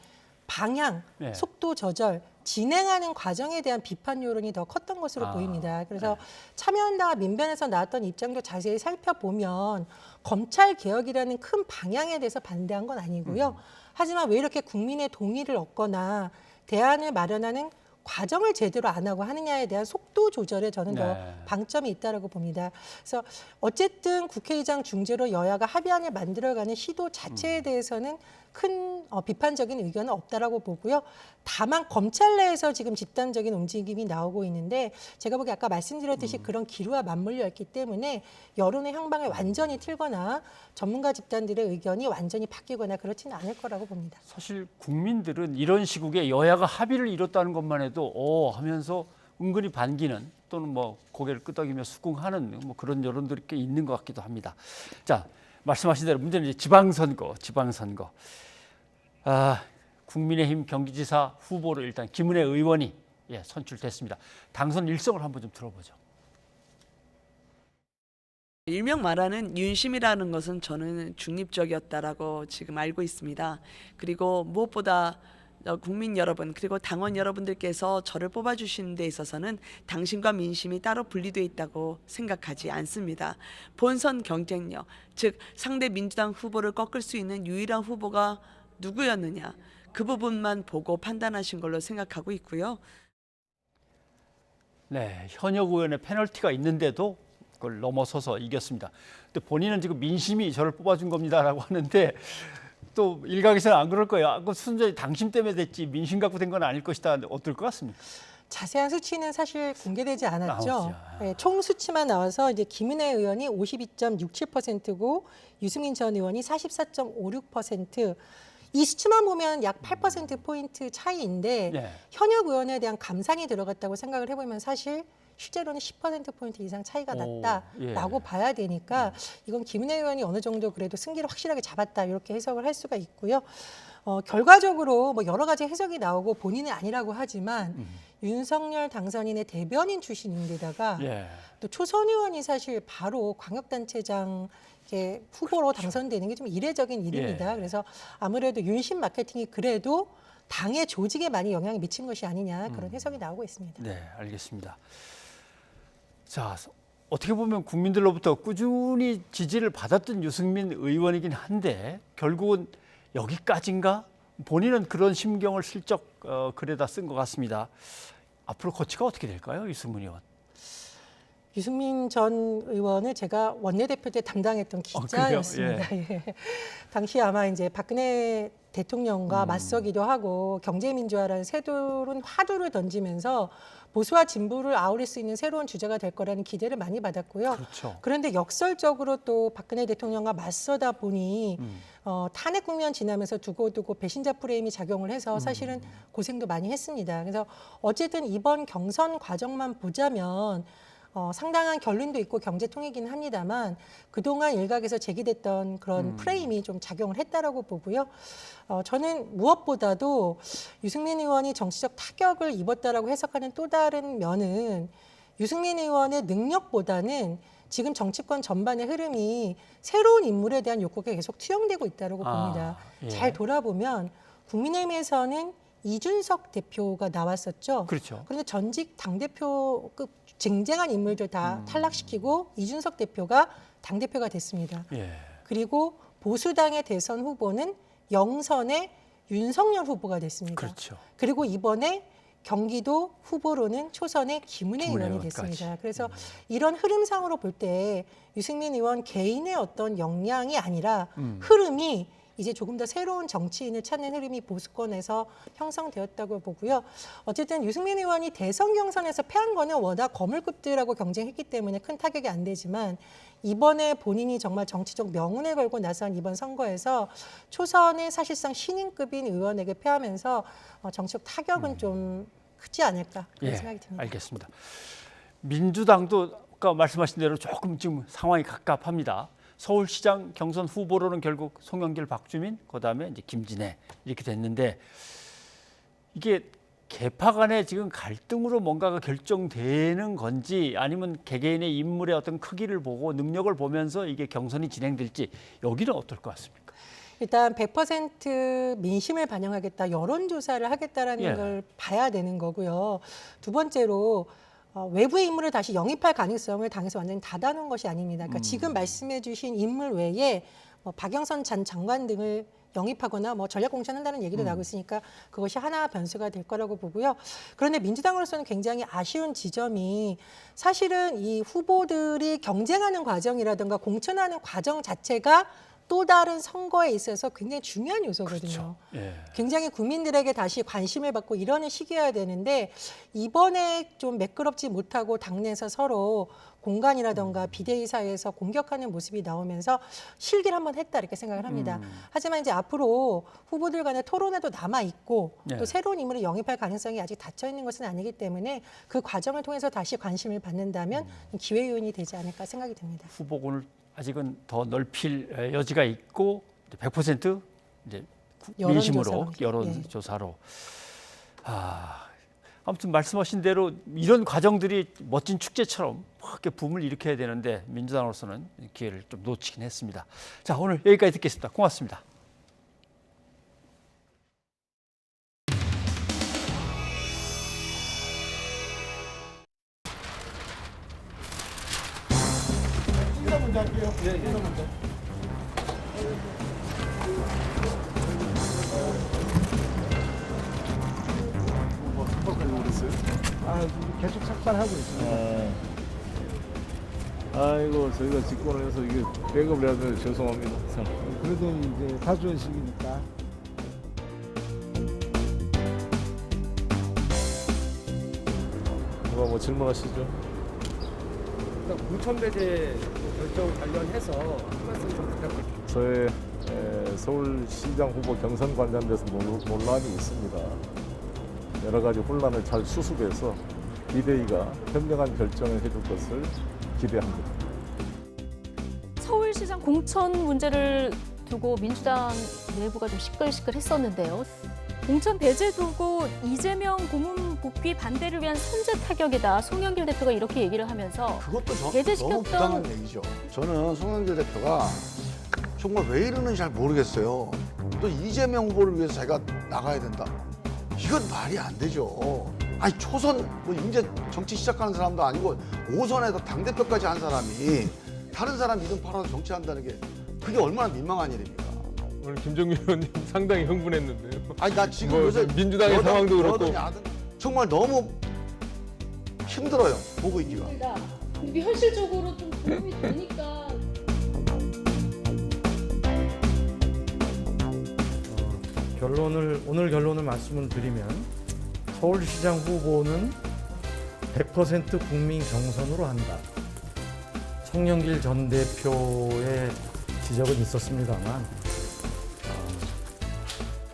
방향, 속도 조절, 진행하는 과정에 대한 비판 여론이 더 컸던 것으로 보입니다. 그래서 참여한당과 민변에서 나왔던 입장도 자세히 살펴보면 검찰 개혁이라는 큰 방향에 대해서 반대한 건 아니고요. 하지만 왜 이렇게 국민의 동의를 얻거나 대안을 마련하는 과정을 제대로 안 하고 하느냐에 대한 속도 조절에 저는 더 방점이 있다고 봅니다. 그래서 어쨌든 국회의장 중재로 여야가 합의안을 만들어가는 시도 자체에 대해서는 큰 비판적인 의견은 없다라고 보고요. 다만 검찰 내에서 지금 집단적인 움직임이 나오고 있는데 제가 보기에 아까 말씀드렸듯이 그런 기류와 맞물려 있기 때문에 여론의 향방을 완전히 틀거나 전문가 집단들의 의견이 완전히 바뀌거나 그렇지는 않을 거라고 봅니다. 사실 국민들은 이런 시국에 여야가 합의를 이뤘다는 것만 해도 하면서 은근히 반기는 또는 뭐 고개를 끄덕이며 수긍하는 뭐 그런 여론들이 꽤 있는 것 같기도 합니다. 자, 말씀하신 대로 문제는 이제 지방선거. 국민의힘 경기지사 후보로 일단 김은혜 의원이 선출됐습니다. 당선 일성을 한번 좀 들어보죠. 일명 말하는 윤심이라는 것은 저는 중립적이었다라고 지금 알고 있습니다. 그리고 무엇보다 국민 여러분 그리고 당원 여러분들께서 저를 뽑아주시는 데 있어서는 당신과 민심이 따로 분리되어 있다고 생각하지 않습니다. 본선 경쟁력, 즉 상대 민주당 후보를 꺾을 수 있는 유일한 후보가 누구였느냐, 그 부분만 보고 판단하신 걸로 생각하고 있고요. 네, 현역 의원의 페널티가 있는데도 그걸 넘어서서 이겼습니다. 근데 본인은 지금 민심이 저를 뽑아준 겁니다라고 하는데 또 일각에서는 안 그럴 거예요. 그 순전히 당심 때문에 됐지 민심 갖고 된 건 아닐 것이다. 어떨 것 같습니까? 자세한 수치는 사실 공개되지 않았죠. 네, 총 수치만 나와서 이제 김은혜 의원이 52.67%고 유승민 전 의원이 44.56%. 이 수치만 보면 약 8%포인트 차이인데 네. 현역 의원에 대한 감상이 들어갔다고 생각을 해보면 사실 실제로는 10%포인트 이상 차이가 났다라고 봐야 되니까 이건 김은혜 의원이 어느 정도 그래도 승기를 확실하게 잡았다 이렇게 해석을 할 수가 있고요. 결과적으로 뭐 여러 가지 해석이 나오고 본인은 아니라고 하지만 윤석열 당선인의 대변인 출신인데다가 또 초선 의원이 사실 바로 광역단체장 후보로 당선되는 게 좀 이례적인 일입니다. 그래서 아무래도 윤심 마케팅이 그래도 당의 조직에 많이 영향을 미친 것이 아니냐 그런 해석이 나오고 있습니다. 네, 알겠습니다. 자, 어떻게 보면 국민들로부터 꾸준히 지지를 받았던 유승민 의원이긴 한데 결국은 여기까지인가? 본인은 그런 심경을 슬쩍 글에다 쓴 것 같습니다. 앞으로 거치가 어떻게 될까요, 유승민 의원? 유승민 전 의원을 제가 원내대표 때 담당했던 기자였습니다. 예. 당시 아마 이제 박근혜 대통령과 맞서기도 하고 경제민주화라는 새로운 화두를 던지면서 보수와 진보를 아우를 수 있는 새로운 주제가 될 거라는 기대를 많이 받았고요. 그렇죠. 그런데 역설적으로 또 박근혜 대통령과 맞서다 보니 탄핵 국면 지나면서 두고두고 배신자 프레임이 작용을 해서 사실은 고생도 많이 했습니다. 그래서 어쨌든 이번 경선 과정만 보자면 상당한 결론도 있고 경제통이긴 합니다만 그동안 일각에서 제기됐던 그런 프레임이 좀 작용을 했다라고 보고요. 저는 무엇보다도 유승민 의원이 정치적 타격을 입었다라고 해석하는 또 다른 면은 유승민 의원의 능력보다는 지금 정치권 전반의 흐름이 새로운 인물에 대한 욕구가 계속 투영되고 있다라고 봅니다. 잘 돌아보면 국민의힘에서는 이준석 대표가 나왔었죠. 그렇죠. 그런데 전직 당대표급 쟁쟁한 인물들 다 탈락시키고 이준석 대표가 당대표가 됐습니다. 그리고 보수당의 대선 후보는 영선의 윤석열 후보가 됐습니다. 그렇죠. 그리고 이번에 경기도 후보로는 초선의 김은혜 의원이 됐습니다. 그래서 이런 흐름상으로 볼 때 유승민 의원 개인의 어떤 역량이 아니라 흐름이 이제 조금 더 새로운 정치인을 찾는 흐름이 보수권에서 형성되었다고 보고요. 어쨌든 유승민 의원이 대선 경선에서 패한 거는 워낙 거물급들하고 경쟁했기 때문에 큰 타격이 안 되지만 이번에 본인이 정말 정치적 명운을 걸고 나선 이번 선거에서 초선의 사실상 신인급인 의원에게 패하면서 정치적 타격은 좀 크지 않을까 그런 생각이 듭니다. 알겠습니다. 민주당도 아까 말씀하신 대로 조금 지금 상황이 갑갑합니다. 서울시장 경선 후보로는 결국 송영길, 박주민, 그다음에 이제 김진애 이렇게 됐는데 이게 개파 간에 지금 갈등으로 뭔가가 결정되는 건지 아니면 개개인의 인물의 어떤 크기를 보고 능력을 보면서 이게 경선이 진행될지 여기는 어떨 것 같습니까? 일단 100% 민심을 반영하겠다, 여론조사를 하겠다라는 걸 봐야 되는 거고요. 두 번째로 외부의 인물을 다시 영입할 가능성을 당에서 완전히 닫아놓은 것이 아닙니다. 그러니까 지금 말씀해 주신 인물 외에 박영선 전 장관 등을 영입하거나 전략공천한다는 얘기도 나오고 있으니까 그것이 하나 변수가 될 거라고 보고요. 그런데 민주당으로서는 굉장히 아쉬운 지점이 사실은 이 후보들이 경쟁하는 과정이라든가 공천하는 과정 자체가 또 다른 선거에 있어서 굉장히 중요한 요소거든요. 그렇죠. 굉장히 국민들에게 다시 관심을 받고 이러는 시기여야 되는데 이번에 좀 매끄럽지 못하고 당내에서 서로 공간이라든가 비대위 사이에서 공격하는 모습이 나오면서 실기를 한번 했다 이렇게 생각을 합니다. 하지만 이제 앞으로 후보들 간의 토론회도 남아 있고 또 새로운 인물을 영입할 가능성이 아직 닫혀 있는 것은 아니기 때문에 그 과정을 통해서 다시 관심을 받는다면 기회 요인이 되지 않을까 생각이 듭니다. 후보군을 아직은 더 넓힐 여지가 있고 100% 이제 민심으로 여론조사로. 아무튼 말씀하신 대로 이런 과정들이 멋진 축제처럼 이렇게 붐을 일으켜야 되는데 민주당으로서는 기회를 좀 놓치긴 했습니다. 자, 오늘 여기까지 듣겠습니다. 고맙습니다. 계속 삭발하고 있습니다. 아이고 저희가 직권을 해서 이게 백업을 해야 돼서 죄송합니다. 그래도 이제 가져오시니까. 누가 뭐 질문하시죠? 공천배제 결정 관련해서 한 말씀 좀 부탁드립니다. 저의 서울시장 후보 경선 관련돼서 논란이 있습니다. 여러 가지 혼란을 잘 수습해서 비대위가 현명한 결정을 해줄 것을 기대합니다. 서울시장 공천 문제를 두고 민주당 내부가 좀 시끌시끌했었는데요. 공천 배제 두고 이재명 고문 복귀 반대를 위한 선제 타격이다. 송영길 대표가 이렇게 얘기를 하면서 그것도 너무 배제시켰던 부당한 얘기죠. 저는 송영길 대표가 정말 왜 이러는지 잘 모르겠어요. 또 이재명 후보를 위해서 자기가 나가야 된다. 이건 말이 안 되죠. 아니 초선 뭐 이제 정치 시작하는 사람도 아니고 5선에서 당대표까지 한 사람이 다른 사람 이름 팔아서 정치한다는 게 그게 얼마나 민망한 일입니까? 오늘 김정민 의원님 상당히 흥분했는데요. 아니 나 지금 요새 민주당의 상황도 그렇고 정말 너무 힘들어요. 보고 있기가. 이게 현실적으로 좀 도움이 되니까. 오늘 결론을 말씀을 드리면 서울시장 후보는 100% 국민 경선으로 한다. 송영길 전 대표의 지적은 있었습니다만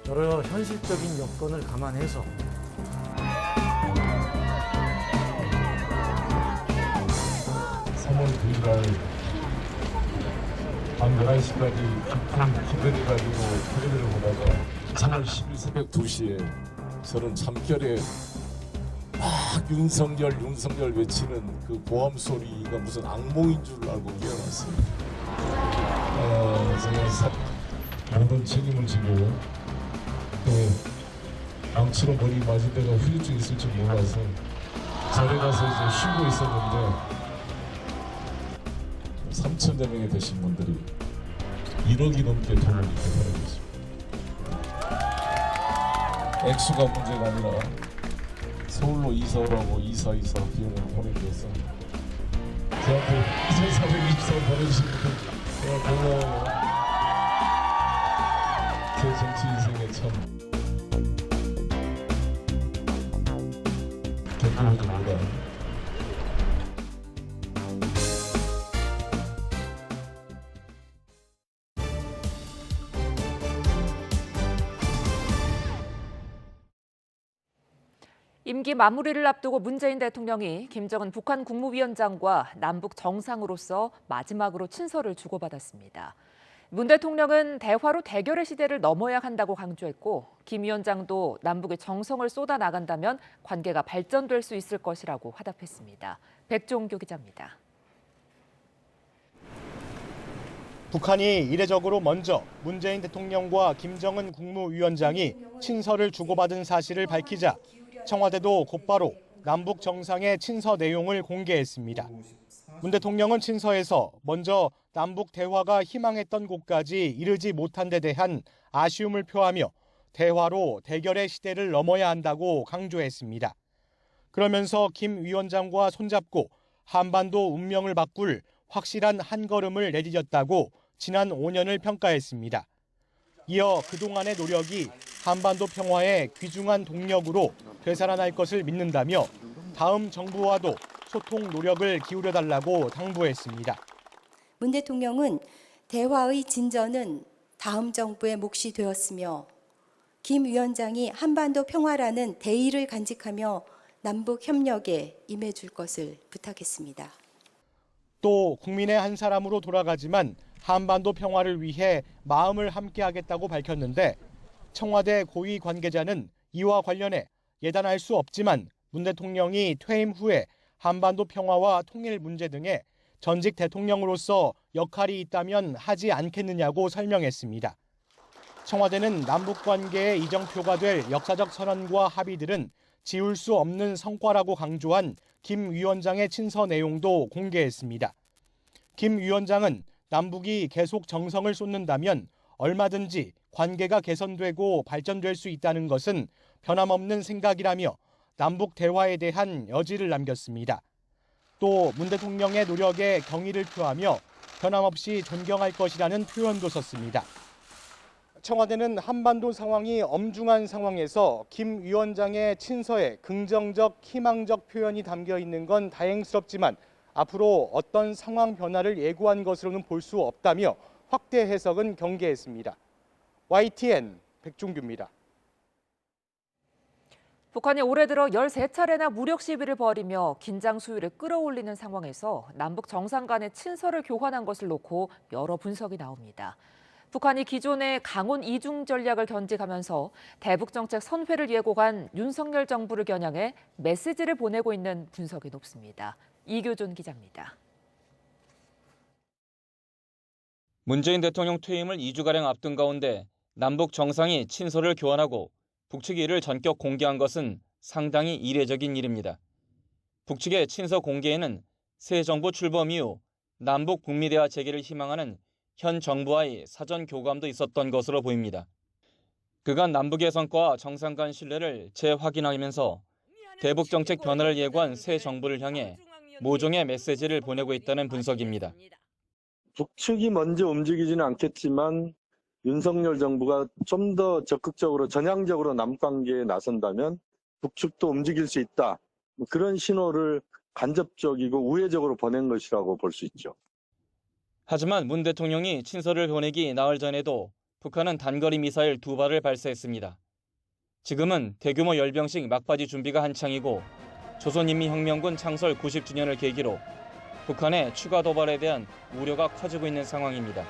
여러 현실적인 여건을 감안해서 밤 11시까지 기다려가지고 텔레비를 보다가 3월 10일 새벽 2시에 저는 잠결에 막 윤석열 외치는 그 보험 소리가 무슨 악몽인 줄 알고 깨어났어요. 제가 모든 책임을 지고 또 암치로 머리 맞은 데가 후유증 있을 줄 몰라서 절에 가서 이제 쉬고 있었는데 3,000여 명이 되신 분들이 1억이 넘게 돈을 이렇게 벌어졌습니다. 액수가 문제가 아니라 서울로 이사 오라고 이사 비용을 보내줘서 저한테 2,420원 보내주신 분들 정말 고마워요. 제 정치 인생에 참 겪어보지보다 임기 마무리를 앞두고 문재인 대통령이 김정은 북한 국무위원장과 남북 정상으로서 마지막으로 친서를 주고받았습니다. 문 대통령은 대화로 대결의 시대를 넘어야 한다고 강조했고 김 위원장도 남북의 정성을 쏟아나간다면 관계가 발전될 수 있을 것이라고 화답했습니다. 백종교 기자입니다. 북한이 이례적으로 먼저 문재인 대통령과 김정은 국무위원장이 친서를 주고받은 사실을 밝히자 청와대도 곧바로 남북 정상의 친서 내용을 공개했습니다. 문 대통령은 친서에서 먼저 남북 대화가 희망했던 곳까지 이르지 못한 데 대한 아쉬움을 표하며 대화로 대결의 시대를 넘어야 한다고 강조했습니다. 그러면서 김 위원장과 손잡고 한반도 운명을 바꿀 확실한 한 걸음을 내디뎠다고 지난 5년을 평가했습니다. 이어 그동안의 노력이 한반도 평화의 귀중한 동력으로 되살아날 것을 믿는다며 다음 정부와도 소통 노력을 기울여달라고 당부했습니다. 문 대통령은 대화의 진전은 다음 정부의 몫이 되었으며 김 위원장이 한반도 평화라는 대의를 간직하며 남북 협력에 임해줄 것을 부탁했습니다. 또 국민의 한 사람으로 돌아가지만 한반도 평화를 위해 마음을 함께하겠다고 밝혔는데 청와대 고위 관계자는 이와 관련해 예단할 수 없지만 문 대통령이 퇴임 후에 한반도 평화와 통일 문제 등에 전직 대통령으로서 역할이 있다면 하지 않겠느냐고 설명했습니다. 청와대는 남북 관계의 이정표가 될 역사적 선언과 합의들은 지울 수 없는 성과라고 강조한 김 위원장의 친서 내용도 공개했습니다. 김 위원장은 남북이 계속 정성을 쏟는다면 얼마든지 관계가 개선되고 발전될 수 있다는 것은 변함없는 생각이라며 남북 대화에 대한 여지를 남겼습니다. 또 문 대통령의 노력에 경의를 표하며 변함없이 존경할 것이라는 표현도 썼습니다. 청와대는 한반도 상황이 엄중한 상황에서 김 위원장의 친서에 긍정적, 희망적 표현이 담겨 있는 건 다행스럽지만 앞으로 어떤 상황 변화를 예고한 것으로는 볼 수 없다며 확대 해석은 경계했습니다. YTN 백종규입니다. 북한이 올해 들어 13차례나 무력 시위를 벌이며 긴장 수위를 끌어올리는 상황에서 남북 정상 간의 친서를 교환한 것을 놓고 여러 분석이 나옵니다. 북한이 기존의 강원 이중 전략을 견직하면서 대북 정책 선회를 예고한 윤석열 정부를 겨냥해 메시지를 보내고 있는 분석이 높습니다. 이교준 기자입니다. 문재인 대통령 퇴임을 2주가량 앞둔 가운데 남북 정상이 친서를 교환하고 북측이 이를 전격 공개한 것은 상당히 이례적인 일입니다. 북측의 친서 공개에는 새 정부 출범 이후 남북 북미 대화 재개를 희망하는 현 정부와의 사전 교감도 있었던 것으로 보입니다. 그간 남북의 성과와 정상 간 신뢰를 재확인하면서 대북 정책 변화를 예고한 새 정부를 향해 모종의 메시지를 보내고 있다는 분석입니다. 북측이 먼저 움직이지는 않겠지만 윤석열 정부가 좀 더 적극적으로 전향적으로 남북관계에 나선다면 북측도 움직일 수 있다. 그런 신호를 간접적이고 우회적으로 보낸 것이라고 볼 수 있죠. 하지만 문 대통령이 친서를 보내기 나흘 전에도 북한은 단거리 미사일 2발을 발사했습니다. 지금은 대규모 열병식 막바지 준비가 한창이고 조선인민혁명군 창설 90주년을 계기로 북한의 추가 도발에 대한 우려가 커지고 있는 상황입니다.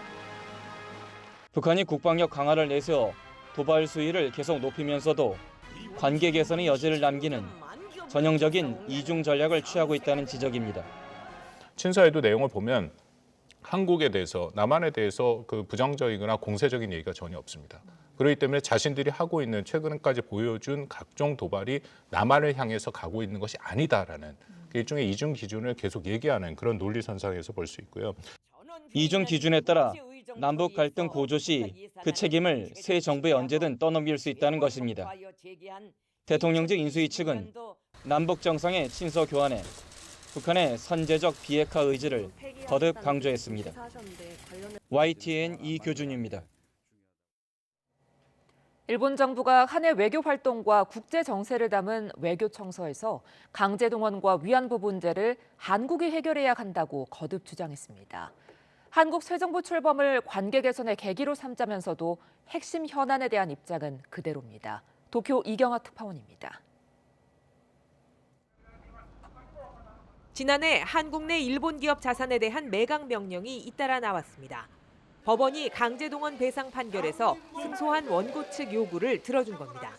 북한이 국방력 강화를 내세워 도발 수위를 계속 높이면서도 관계 개선의 여지를 남기는 전형적인 이중 전략을 취하고 있다는 지적입니다. 친서에도 내용을 보면 한국에 대해서, 남한에 대해서 그 부정적이거나 공세적인 얘기가 전혀 없습니다. 그렇기 때문에 자신들이 하고 있는 최근까지 보여준 각종 도발이 남한을 향해서 가고 있는 것이 아니다라는 일종의 이중 기준을 계속 얘기하는 그런 논리선상에서 볼 수 있고요. 이중 기준에 따라 남북 갈등 고조 시 그 책임을 새 정부에 언제든 떠넘길 수 있다는 것입니다. 대통령직 인수위 측은 남북 정상의 친서 교환에 북한의 선제적 비핵화 의지를 거듭 강조했습니다. YTN 이교준입니다. 일본 정부가 한해 외교 활동과 국제 정세를 담은 외교 청서에서 강제 동원과 위안부 문제를 한국이 해결해야 한다고 거듭 주장했습니다. 한국 새 정부 출범을 관계 개선의 계기로 삼자면서도 핵심 현안에 대한 입장은 그대로입니다. 도쿄 이경아 특파원입니다. 지난해 한국 내 일본 기업 자산에 대한 매각 명령이 잇따라 나왔습니다. 법원이 강제동원 배상 판결에서 승소한 원고 측 요구를 들어준 겁니다.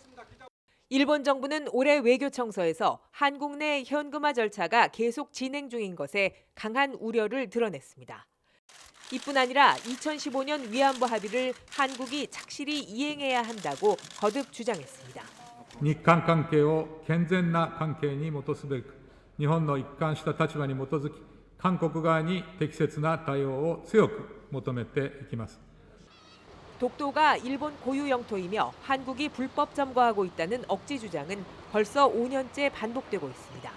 일본 정부는 올해 외교청서에서 한국 내 현금화 절차가 계속 진행 중인 것에 강한 우려를 드러냈습니다. 이뿐 아니라 2015년 위안부 합의를 한국이 착실히 이행해야 한다고 거듭 주장했습니다. 日韓関係を健全な関係に基すべく日本の一貫した立場に基づき韓国側に適切な対応を強く求めていきます。 독도가 일본 고유 영토이며 한국이 불법 점거하고 있다는 억지 주장은 벌써 5년째 반복되고 있습니다.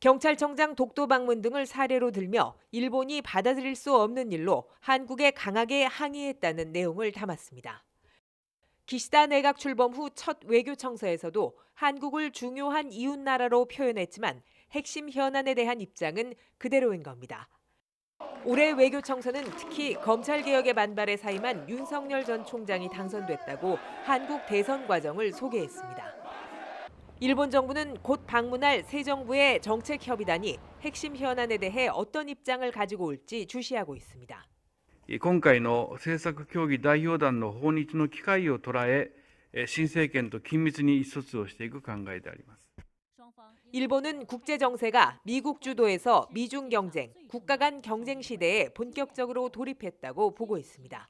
경찰청장 독도 방문 등을 사례로 들며 일본이 받아들일 수 없는 일로 한국에 강하게 항의했다는 내용을 담았습니다. 기시다 내각 출범 후 첫 외교청서에서도 한국을 중요한 이웃나라로 표현했지만 핵심 현안에 대한 입장은 그대로인 겁니다. 올해 외교청서는 특히 검찰개혁에 반발해 사임한 윤석열 전 총장이 당선됐다고 한국 대선 과정을 소개했습니다. 일본 정부는 곧 방문할 새 정부의 정책협의단이 핵심 현안에 대해 어떤 입장을 가지고 올지 주시하고 있습니다. 今回の政策協議代表団の訪日の機会を捉え、新政権と緊密に意思疎通をしていく考えであります。 일본은 국제 정세가 미국 주도에서 미중 경쟁, 국가 간 경쟁 시대에 본격적으로 돌입했다고 보고 있습니다.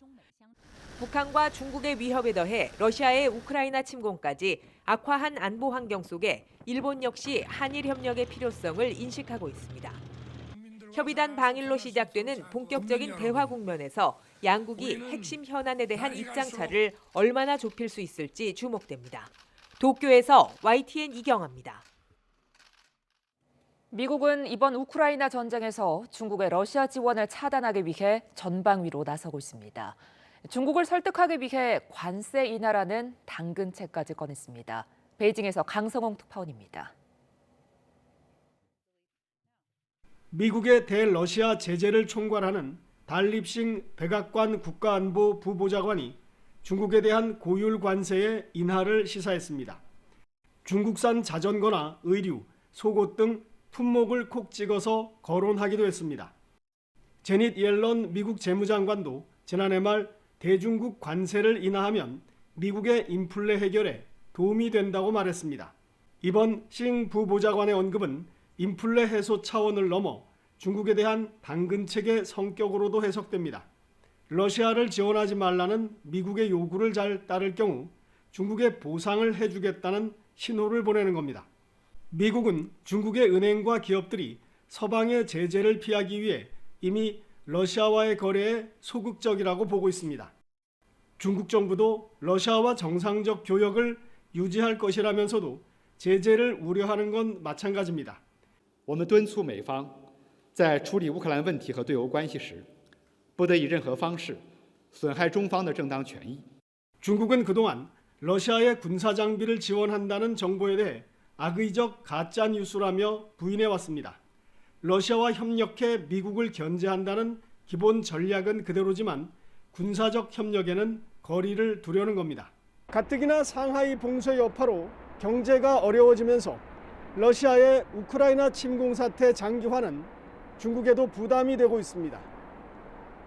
북한과 중국의 위협에 더해 러시아의 우크라이나 침공까지 악화한 안보 환경 속에 일본 역시 한일 협력의 필요성을 인식하고 있습니다. 협의단 방일로 시작되는 본격적인 대화 국면에서 양국이 핵심 현안에 대한 입장차를 얼마나 좁힐 수 있을지 주목됩니다. 도쿄에서 YTN 이경아입니다. 미국은 이번 우크라이나 전쟁에서 중국의 러시아 지원을 차단하기 위해 전방위로 나서고 있습니다. 중국을 설득하기 위해 관세 인하라는 당근책까지 꺼냈습니다. 베이징에서 강성홍 특파원입니다. 미국의 대러시아 제재를 총괄하는 달립싱 백악관 국가안보 부보좌관이 중국에 대한 고율 관세의 인하를 시사했습니다. 중국산 자전거나 의류, 속옷 등 품목을 콕 찍어서 거론하기도 했습니다. 제닛 옐런 미국 재무장관도 지난해 말 대중국 관세를 인하하면 미국의 인플레 해결에 도움이 된다고 말했습니다. 이번 싱 부보좌관의 언급은 인플레 해소 차원을 넘어 중국에 대한 당근책의 성격으로도 해석됩니다. 러시아를 지원하지 말라는 미국의 요구를 잘 따를 경우 중국에 보상을 해주겠다는 신호를 보내는 겁니다. 미국은 중국의 은행과 기업들이 서방의 제재를 피하기 위해 이미 러시아와의 거래에 소극적이라고 보고 있습니다. 중국 정부도 러시아와 정상적 교역을 유지할 것이라면서도 제재를 우려하는 건 마찬가지입니다. 我们敦促美方在处理乌克兰问题和对欧关系时，不得以任何方式损害中方的正当权益。 중국은 그동안 러시아의 군사 장비를 지원한다는 정보에 대해 악의적 가짜 뉴스라며 부인해 왔습니다. 러시아와 협력해 미국을 견제한다는 기본 전략은 그대로지만 군사적 협력에는 거리를 두려는 겁니다. 가뜩이나 상하이 봉쇄 여파로 경제가 어려워지면서 러시아의 우크라이나 침공 사태 장기화는 중국에도 부담이 되고 있습니다.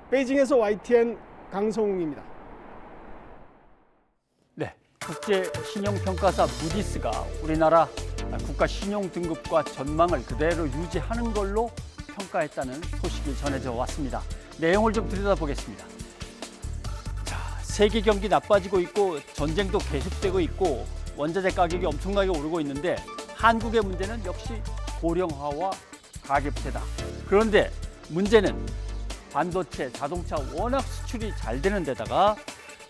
베이징에서 YTN 강성웅입니다. 네, 국제신용평가사 무디스가 우리나라 국가 신용 등급과 전망을 그대로 유지하는 걸로 평가했다는 소식이 전해져 왔습니다. 내용을 좀 들여다보겠습니다. 자, 세계 경기 나빠지고 있고 전쟁도 계속되고 있고 원자재 가격이 엄청나게 오르고 있는데 한국의 문제는 역시 고령화와 가계부채다. 그런데 문제는 반도체, 자동차 워낙 수출이 잘 되는 데다가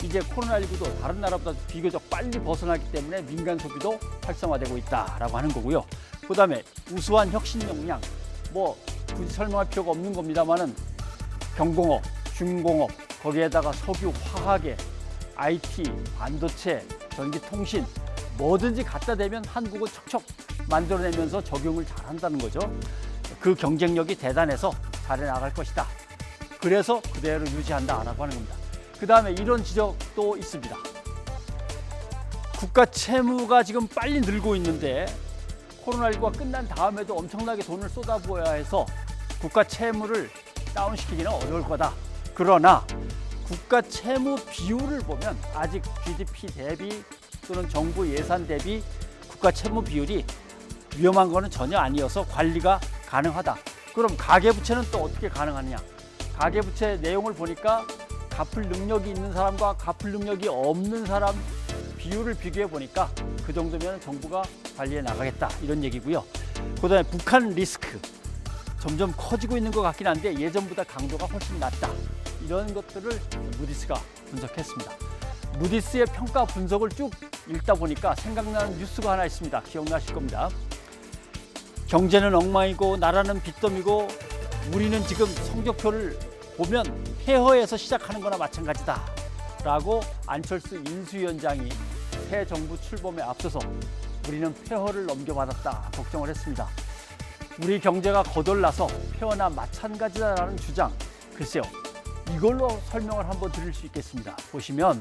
이제 코로나19도 다른 나라보다 비교적 빨리 벗어나기 때문에 민간 소비도 활성화되고 있다라고 하는 거고요. 그다음에 우수한 혁신 역량, 뭐 굳이 설명할 필요가 없는 겁니다만은 경공업, 중공업, 거기에다가 석유, 화학에 IT, 반도체, 전기통신 뭐든지 갖다 대면 한국은 척척 만들어내면서 적용을 잘한다는 거죠. 그 경쟁력이 대단해서 잘해 나갈 것이다. 그래서 그대로 유지한다라고 하는 겁니다. 그다음에 이런 지적도 있습니다. 국가 채무가 지금 빨리 늘고 있는데 코로나19가 끝난 다음에도 엄청나게 돈을 쏟아부어야 해서 국가 채무를 다운시키기는 어려울 거다. 그러나 국가 채무 비율을 보면 아직 GDP 대비 또는 정부 예산 대비 국가 채무 비율이 위험한 거는 전혀 아니어서 관리가 가능하다. 그럼 가계부채는 또 어떻게 가능하느냐? 가계부채 내용을 보니까 갚을 능력이 있는 사람과 갚을 능력이 없는 사람 비율을 비교해 보니까 그 정도면 정부가 관리해 나가겠다 이런 얘기고요. 그다음에 북한 리스크 점점 커지고 있는 것 같긴 한데 예전보다 강도가 훨씬 낮다. 이런 것들을 무디스가 분석했습니다. 무디스의 평가 분석을 쭉 읽다 보니까 생각나는 뉴스가 하나 있습니다. 기억나실 겁니다. 경제는 엉망이고 나라는 빚더미고 우리는 지금 성적표를 보면 폐허에서 시작하는 거나 마찬가지다 라고 안철수 인수위원장이 새 정부 출범에 앞서서 우리는 폐허를 넘겨받았다 걱정을 했습니다. 우리 경제가 거덜나서 폐허나 마찬가지다라는 주장, 글쎄요. 이걸로 설명을 한번 드릴 수 있겠습니다. 보시면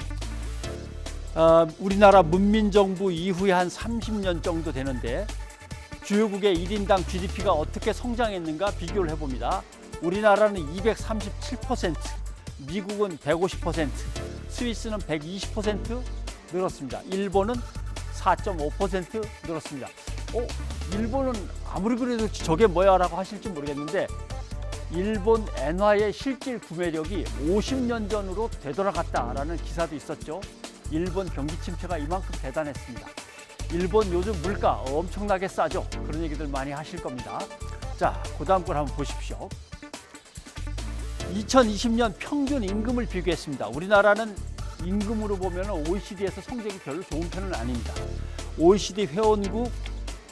우리나라 문민정부 이후에 한 30년 정도 되는데 주요국의 1인당 GDP가 어떻게 성장했는가 비교를 해봅니다. 우리나라는 237%, 미국은 150%, 스위스는 120% 늘었습니다. 일본은 4.5% 늘었습니다. 일본은 아무리 그래도 저게 뭐야라고 하실지 모르겠는데 일본 엔화의 실질 구매력이 50년 전으로 되돌아갔다라는 기사도 있었죠. 일본 경기 침체가 이만큼 대단했습니다. 일본 요즘 물가 엄청나게 싸죠. 그런 얘기들 많이 하실 겁니다. 자, 그다음 걸 한번 보십시오. 2020년 평균 임금을 비교했습니다. 우리나라는 임금으로 보면 OECD에서 성적이 별로 좋은 편은 아닙니다. OECD 회원국,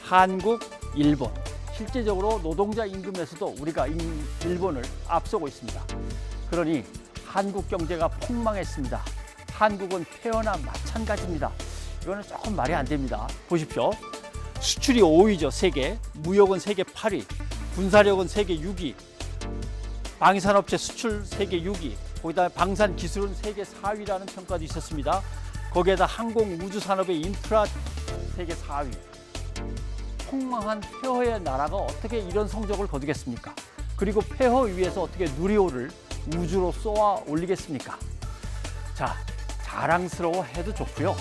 한국, 일본. 실제적으로 노동자 임금에서도 우리가 일본을 앞서고 있습니다. 그러니 한국 경제가 폭망했습니다. 한국은 폐허나 마찬가지입니다. 이거는 조금 말이 안 됩니다. 보십시오. 수출이 5위죠, 세계. 무역은 세계 8위. 군사력은 세계 6위. 방산업체 수출 세계 6위. 거기다 방산 기술은 세계 4위라는 평가도 있었습니다. 거기에다 항공 우주 산업의 인프라 세계 4위. 폭망한 폐허의 나라가 어떻게 이런 성적을 거두겠습니까? 그리고 폐허 위에서 어떻게 누리호를 우주로 쏘아 올리겠습니까? 자, 자랑스러워해도 좋고요.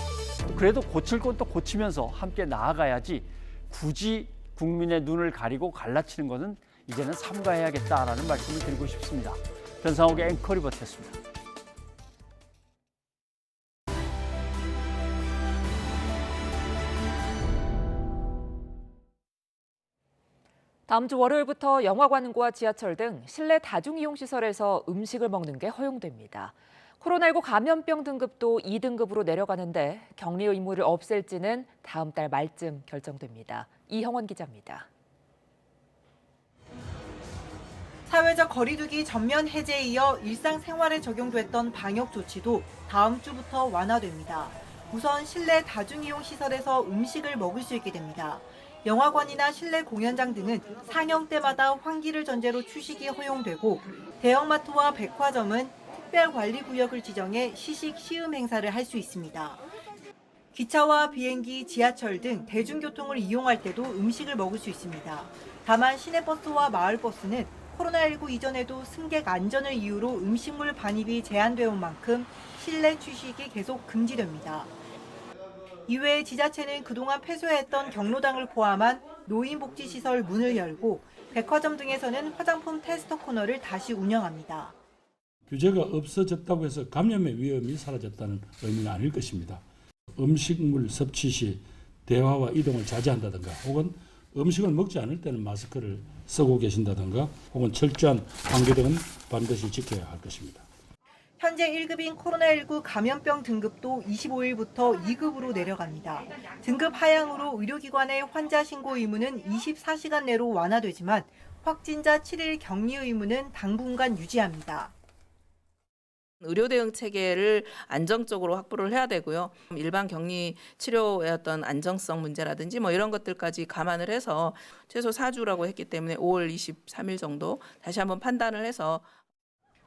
그래도 고칠 건 또 고치면서 함께 나아가야지 굳이 국민의 눈을 가리고 갈라치는 것은 이제는 삼가해야겠다라는 말씀을 드리고 싶습니다. 변상욱의 앵커 리포트였습니다. 다음 주 월요일부터 영화관과 지하철 등 실내 다중이용시설에서 음식을 먹는 게 허용됩니다. 코로나19 감염병 등급도 2등급으로 내려가는데 격리 의무를 없앨지는 다음 달 말쯤 결정됩니다. 이형원 기자입니다. 사회적 거리두기 전면 해제에 이어 일상생활에 적용됐던 방역 조치도 다음 주부터 완화됩니다. 우선 실내 다중이용시설에서 음식을 먹을 수 있게 됩니다. 영화관이나 실내 공연장 등은 상영 때마다 환기를 전제로 휴식이 허용되고 대형마트와 백화점은 특별관리구역을 지정해 시식 시음 행사를 할 수 있습니다. 기차와 비행기, 지하철 등 대중교통을 이용할 때도 음식을 먹을 수 있습니다. 다만 시내버스와 마을버스는 코로나19 이전에도 승객 안전을 이유로 음식물 반입이 제한되어 온 만큼 실내 취식이 계속 금지됩니다. 이외에 지자체는 그동안 폐쇄했던 경로당을 포함한 노인복지시설 문을 열고 백화점 등에서는 화장품 테스터 코너를 다시 운영합니다. 규제가 없어졌다고 해서 감염의 위험이 사라졌다는 의미는 아닐 것입니다. 음식물 섭취 시 대화와 이동을 자제한다든가 혹은 음식을 먹지 않을 때는 마스크를 쓰고 계신다든가 혹은 철저한 환기 등은 반드시 지켜야 할 것입니다. 현재 1급인 코로나19 감염병 등급도 25일부터 2급으로 내려갑니다. 등급 하향으로 의료기관의 환자 신고 의무는 24시간 내로 완화되지만 확진자 7일 격리 의무는 당분간 유지합니다. 의료 대응 체계를 안정적으로 확보를 해야 되고요. 일반 격리 치료의 어떤 안정성 문제라든지 뭐 이런 것들까지 감안을 해서 최소 4주라고 했기 때문에 5월 23일 정도 다시 한번 판단을 해서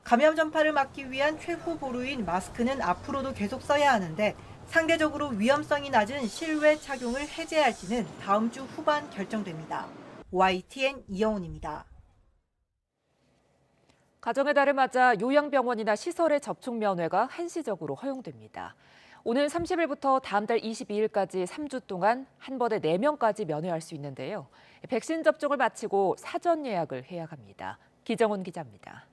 감염 전파를 막기 위한 최후 보루인 마스크는 앞으로도 계속 써야 하는데 상대적으로 위험성이 낮은 실외 착용을 해제할지는 다음 주 후반 결정됩니다. YTN 이영훈입니다. 가정의 달을 맞아 요양병원이나 시설의 접촉 면회가 한시적으로 허용됩니다. 오늘 30일부터 다음 달 22일까지 3주 동안 한 번에 4명까지 면회할 수 있는데요. 백신 접종을 마치고 사전 예약을 해야 합니다. 기정훈 기자입니다.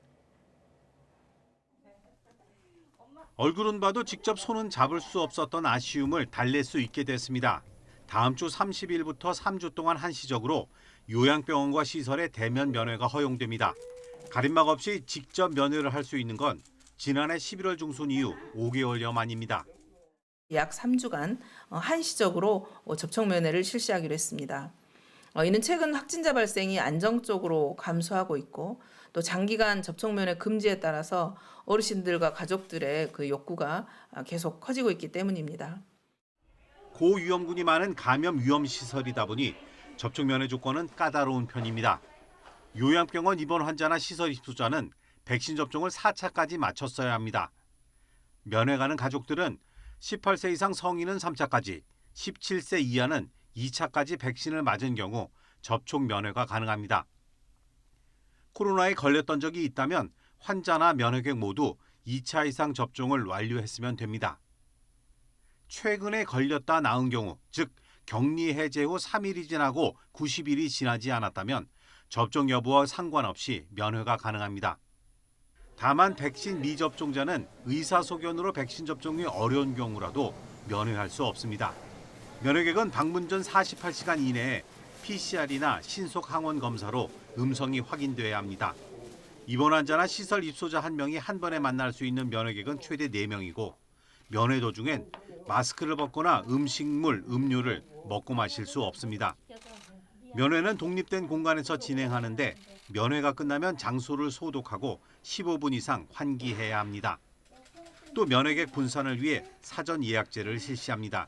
얼굴은 봐도 직접 손은 잡을 수 없었던 아쉬움을 달랠 수 있게 됐습니다. 다음 주 30일부터 3주 동안 한시적으로 요양병원과 시설의 대면 면회가 허용됩니다. 가림막 없이 직접 면회를 할 수 있는 건 지난해 11월 중순 이후 5개월여 만입니다. 약 3주간 한시적으로 접촉 면회를 실시하기로 했습니다. 이는 최근 확진자 발생이 안정적으로 감소하고 있고 또 장기간 접촉 면회 금지에 따라서 어르신들과 가족들의 그 욕구가 계속 커지고 있기 때문입니다. 고위험군이 많은 감염 위험 시설이다 보니 접촉 면회 조건은 까다로운 편입니다. 요양병원 입원 환자나 시설 입소자는 백신 접종을 4차까지 마쳤어야 합니다. 면회 가는 가족들은 18세 이상 성인은 3차까지, 17세 이하는 2차까지 백신을 맞은 경우 접촉 면회가 가능합니다. 코로나에 걸렸던 적이 있다면 환자나 면회객 모두 2차 이상 접종을 완료했으면 됩니다. 최근에 걸렸다 나은 경우, 즉 격리 해제 후 3일이 지나고 90일이 지나지 않았다면 접종 여부와 상관없이 면회가 가능합니다. 다만 백신 미접종자는 의사소견으로 백신 접종이 어려운 경우라도 면회할 수 없습니다. 면회객은 방문 전 48시간 이내에 PCR이나 신속 항원 검사로 음성이 확인돼야 합니다. 입원 환자나 시설 입소자 1명이 한 번에 만날 수 있는 면회객은 최대 4명이고 면회 도중엔 마스크를 벗거나 음식물, 음료를 먹고 마실 수 없습니다. 면회는 독립된 공간에서 진행하는데 면회가 끝나면 장소를 소독하고 15분 이상 환기해야 합니다. 또 면회객 분산을 위해 사전 예약제를 실시합니다.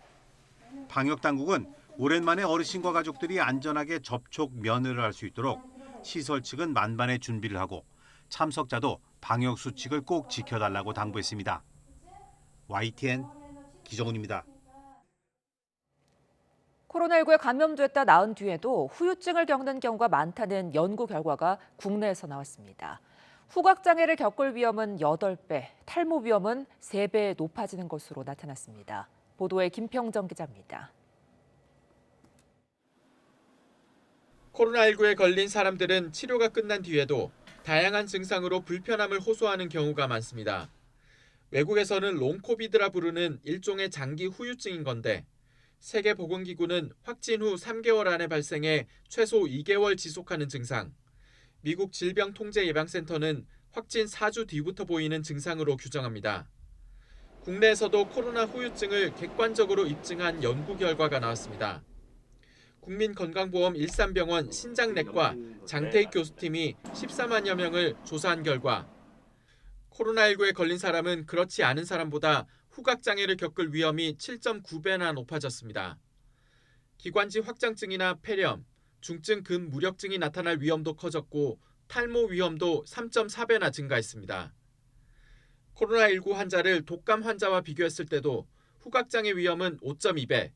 방역당국은 오랜만에 어르신과 가족들이 안전하게 접촉 면회를 할 수 있도록 시설 측은 만반의 준비를 하고 참석자도 방역 수칙을 꼭 지켜달라고 당부했습니다. YTN 기정훈입니다. 코로나19에 감염됐다 나은 뒤에도 후유증을 겪는 경우가 많다는 연구 결과가 국내에서 나왔습니다. 후각장애를 겪을 위험은 8배, 탈모 위험은 3배 높아지는 것으로 나타났습니다. 보도에 김평정 기자입니다. 코로나19에 걸린 사람들은 치료가 끝난 뒤에도 다양한 증상으로 불편함을 호소하는 경우가 많습니다. 외국에서는 롱코비드라 부르는 일종의 장기 후유증인 건데 세계보건기구는 확진 후 3개월 안에 발생해 최소 2개월 지속하는 증상, 미국 질병통제예방센터는 확진 4주 뒤부터 보이는 증상으로 규정합니다. 국내에서도 코로나 후유증을 객관적으로 입증한 연구 결과가 나왔습니다. 국민건강보험 일산병원 신장내과 장태익 교수팀이 14만여 명을 조사한 결과 코로나19에 걸린 사람은 그렇지 않은 사람보다 후각장애를 겪을 위험이 7.9배나 높아졌습니다. 기관지 확장증이나 폐렴, 중증 근무력증이 나타날 위험도 커졌고 탈모 위험도 3.4배나 증가했습니다. 코로나19 환자를 독감 환자와 비교했을 때도 후각장애 위험은 5.2배,